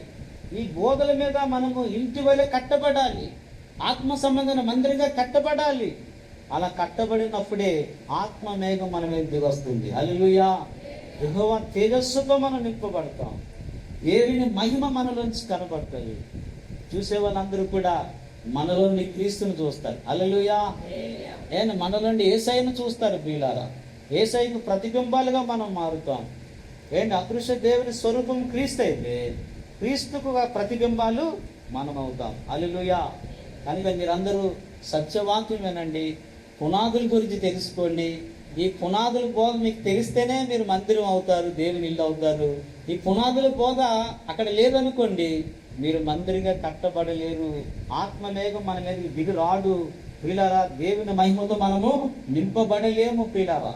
ఈ బోధల మీద మనము ఇంటి వలె కట్టబడాలి. ఆత్మ సంబంధమైన మందిరంగా కట్టబడాలి. అలా కట్టబడినప్పుడే ఆత్మ మేఘం మన మీద దిగొస్తుంది. హల్లెలూయా. యెహోవా తేజస్సుతో మనం నింపబడతాం. దేవుని మహిమ మనలోంచి కనబడుతుంది. చూసే వాళ్ళందరూ కూడా మనలోని క్రీస్తుని చూస్తారు. హల్లెలూయా. మనలోని యేసయ్యను చూస్తారు. ప్రియులారా, యేసయ్యకు ప్రతిబింబాలుగా మనం మారుతాం. అదృశ్య దేవుని స్వరూపం క్రీస్తు అయితే క్రీస్తుకు ప్రతిబింబాలు మనం అవుతాం. హల్లెలూయా. కనుక మీరందరూ సత్యవాక్యం వినండి, పునాదుల గురించి తెలుసుకోండి. ఈ పునాదుల బోధ మీకు తెలిస్తేనే మీరు మందిరం అవుతారు, దేవుని ఇల్లు అవుతారు. ఈ పునాదుల బోధ అక్కడ లేదనుకోండి, మీరు మందిరంగా కట్టబడలేరు. ఆత్మమేఘం మన మీద దిగి రాడు. ప్రియులారా, దేవుని మహిమతో మనము నింపబడలేము ప్రియులారా.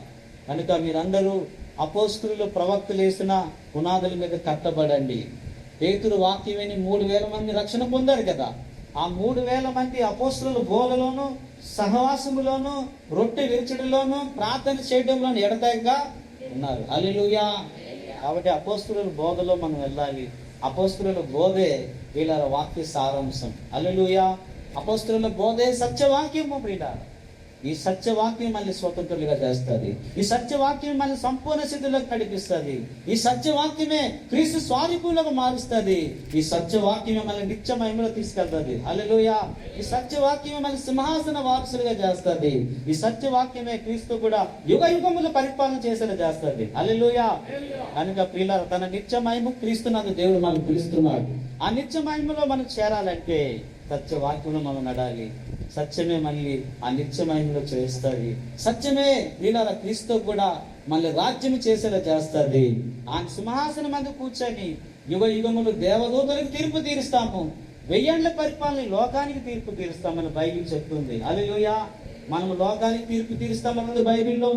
కనుక మీరందరూ అపోస్తలులు ప్రవక్తలు వేసిన పునాదుల మీద కట్టబడండి. పేతురు వాక్యం విని 3,000 మంది రక్షణ పొందారు కదా. ఆ 3,000 మంది అపోస్తలుల బోధలోను, సహవాసములోను, రొట్టె విరుచుడులోను, ప్రార్థన చేయడంలోను ఎడతెగక ఉన్నారు. హల్లెలూయా. కాబట్టి అపోస్తలుల బోధలో మనం వెళ్ళాలి. అపోస్తలుల బోధే వీళ్ళ వాక్య సారాంశం. హల్లెలూయా. అపోస్తలుల బోధే సత్యవాక్యము ప్రియులారా. ఈ సత్యవాక్యం మళ్ళీ స్వతంత్రులుగా చేస్తుంది. ఈ సత్యవాక్యం మళ్ళీ సంపూర్ణ స్థితిలోకి నడిపిస్తుంది. ఈ సత్యవాక్యమే క్రీస్తు స్వరూపంలోకి మారుస్తుంది. ఈ సత్యవాక్యమే మళ్ళీ నిత్య మహిమలో తీసుకెళ్తుంది. హల్లెలూయా. ఈ సత్యవాక్యమే మళ్ళీ సింహాసన వారసులుగా చేస్తుంది. ఈ సత్యవాక్యమే క్రీస్తు కూడా యుగ యుగములు పరిపాలన చేసేలా చేస్తుంది. హల్లెలూయా. కనుక ప్రియులారా, తన నిత్య మహిమ క్రీస్తునందు దేవుడు మనకు పిలుస్తున్నాడు. ఆ నిత్య మహిమలో మనం చేరాలంటే సత్యవాక్యంలో మనం నడాలి. సత్యమే మళ్ళీ ఆ నిత్య మహిమలో చేస్తుంది. సత్యమే ప్రియులారా క్రీస్తు కూడా మళ్ళీ రాజ్యం చేసేలా చేస్తుంది. ఆ సింహాసనం మీద కూర్చొని యుగ యుగములు దేవదూతలకు తీర్పు తీరుస్తాము. 1000 ఏళ్ల పరిపాలన లోకానికి తీర్పు తీరుస్తామని బైబిల్ చెప్తుంది. హల్లెలూయా. మనం లోకానికి తీర్పు తీరుస్తామన్నది బైబిల్లో.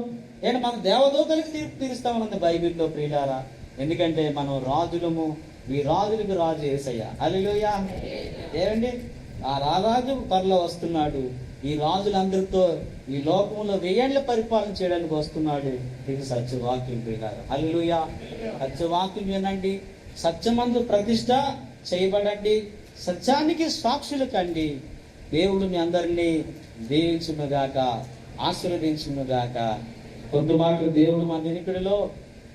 మనం దేవదూతలకు తీర్పు తీరుస్తామన్నది బైబిల్లో ప్రియులారా. ఎందుకంటే మనం రాజులము, ఈ రాజులకు రాజు యేసయ్య. హల్లెలూయా. ఆ రారాజు త్వరలో వస్తున్నాడు. ఈ రాజులందరితో ఈ లోకంలో 1000 ఏళ్ల పరిపాలన చేయడానికి వస్తున్నాడు. ఇది సత్యవాక్యం ప్రియులారా. హల్లెలూయా. సత్యవాక్యం వినండి, సత్యమందు ప్రతిష్ట చేయబడండి, సత్యానికి సాక్షులు కండి. దేవుడు మీ అందరినీ దీవించునుగాక, ఆశీర్వదించునుగాక. కొద్ది మాటలు దేవుడు మన వినికిడిలో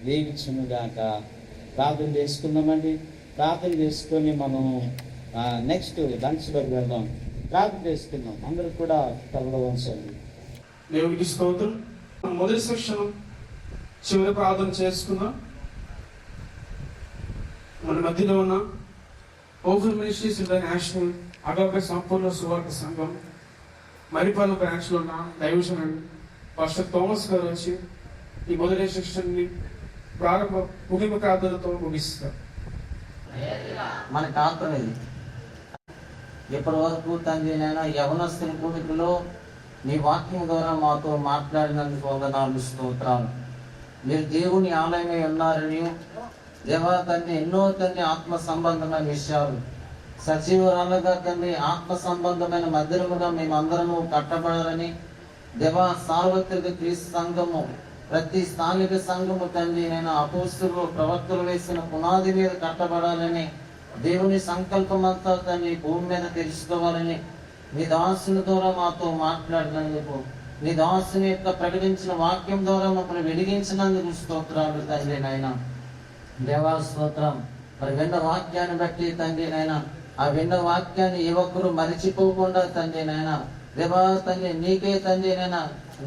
దీవించునుగాక. ప్రార్థన చేసుకుందామండి. ప్రార్థన చేసుకొని మనం నెక్స్ట్ లంచ్లోకి వెళ్దాం. ప్రార్థన చేసుకుందాం. అందరూ కూడా తలలో వంచండి. దేవునికి స్తోత్రం. మొదటి సెక్షన్ చివరి ప్రార్థన చేసుకుందాం. మన మధ్యలో ఉన్న ఓపెన్ మినిస్ట్రీస్ ఇంటర్నేషనల్ అగాపే సంపూర్ణ సువార్త సంఘం మరిపాలెం బ్రాంచ్లో ఉన్న దైవజనుడు పాస్టర్ థామస్ గారు వచ్చి ఈ మొదటి సెక్షన్ని ముగింపు ప్రార్థనతో ముగిస్తారు. మన కాంతలేదు ఇప్పటి వరకు తండ్రి నైనా యవనస్తుని భూమికలో నీ వాక్యం ద్వారా మాతో మాట్లాడినందుకు వందనాలు, స్తోత్రాలు. మీరు దేవుని ఆలయమై ఉన్నారని దేవా తండ్రి ఎన్నో తండ్రి ఆత్మ సంబంధమైన విషయాలు సజీవరాలుగా తండ్రి ఆత్మ సంబంధమైన మందిరముగా మేమందరము కట్టబడాలని దేవా సార్వత్రిక క్రీస్తు సంఘము ప్రతి స్థానిక సంఘము తండ్రి నేను అపోస్తలులు ప్రవక్తలు వేసిన పునాది మీద కట్టబడాలని దేవుని సంకల్పం అంతా తండ్రి భూమి మీద తెలుసుకోవాలని నీ దాసుని ద్వారా మాతో మాట్లాడినందుకు, నీ దాసుని యొక్క ప్రకటించిన వాక్యం ద్వారా మమ్మల్ని వెలిగించినందుకు స్తోత్రాలు తండ్రి నాయన. దేవా స్తోత్రం. మరి విన్న వాక్యాన్ని బట్టి తండ్రి నాయన, ఆ విన్న వాక్యాన్ని ఏ ఒక్కరు మరిచిపోకుండా తండ్రి నాయన, దేవా తండ్రి నీకే తండ్రి నాయన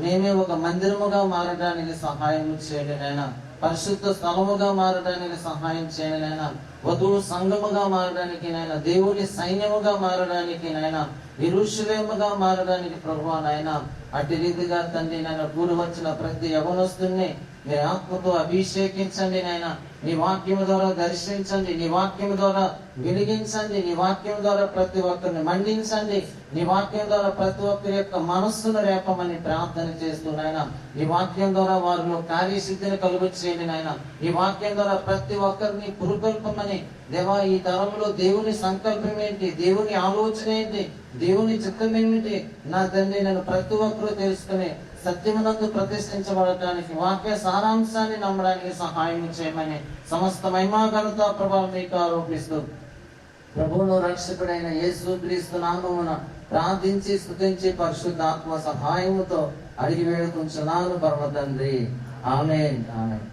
మేమే ఒక మందిరముగా మారడానికి సహాయం చేయండి నాయన. పరిశుద్ధ స్థలముగా మారడానికి సహాయం చేయండి నాయన. వధువు సంఘముగా మారడానికి నాయన, దేవుని సైన్యముగా మారడానికి నాయన, యెరూషలేముగా మారడానికి ప్రభువా నాయన అట్టి రీతిగా తండ్రి నాయన కూడి వచ్చిన ప్రతి యవనస్తుని మీ ఆత్మతో అభిషేకించండి నాయన. నీ వాక్యం ద్వారా దర్శించండి, నీ వాక్యం ద్వారా వెలిగించండి, నీ వాక్యం ద్వారా ప్రతి ఒక్కరిని మండించండి, నీ వాక్యం ద్వారా ప్రతి ఒక్కరి యొక్క మనస్సును రేపమని ప్రార్థన చేస్తూ నాయన, నీ వాక్యం ద్వారా వారిలో కార్యసిద్ధిని కలుగు చేయండి నాయన. ఈ వాక్యం ద్వారా ప్రతి ఒక్కరిని పురుకొల్పమని దేవా, ఈ తరంలో దేవుని సంకల్పం ఏంటి, దేవుని ఆలోచన ఏంటి, దేవుని చిత్తం ఏమిటి నా తండ్రి, నేను ప్రతి ఒక్కరూ తెలుసుకుని సత్యమునందు ప్రతిష్ఠించబడటానికి వాక్య సారాంశాన్ని నమ్మడానికి సహాయం చేయమని సమస్త మహిమా ఘనత ప్రభావం మీకు ఆరోపిస్తూ ప్రభువును రక్షకుడైన యేసుక్రీస్తు నామమున ప్రార్థించి స్తుతించి పరిశుద్ధాత్మ సహాయముతో అడిగి వేడుకుంటున్నాను పరమ తండ్రి. ఆమేన్. ఆమేన్.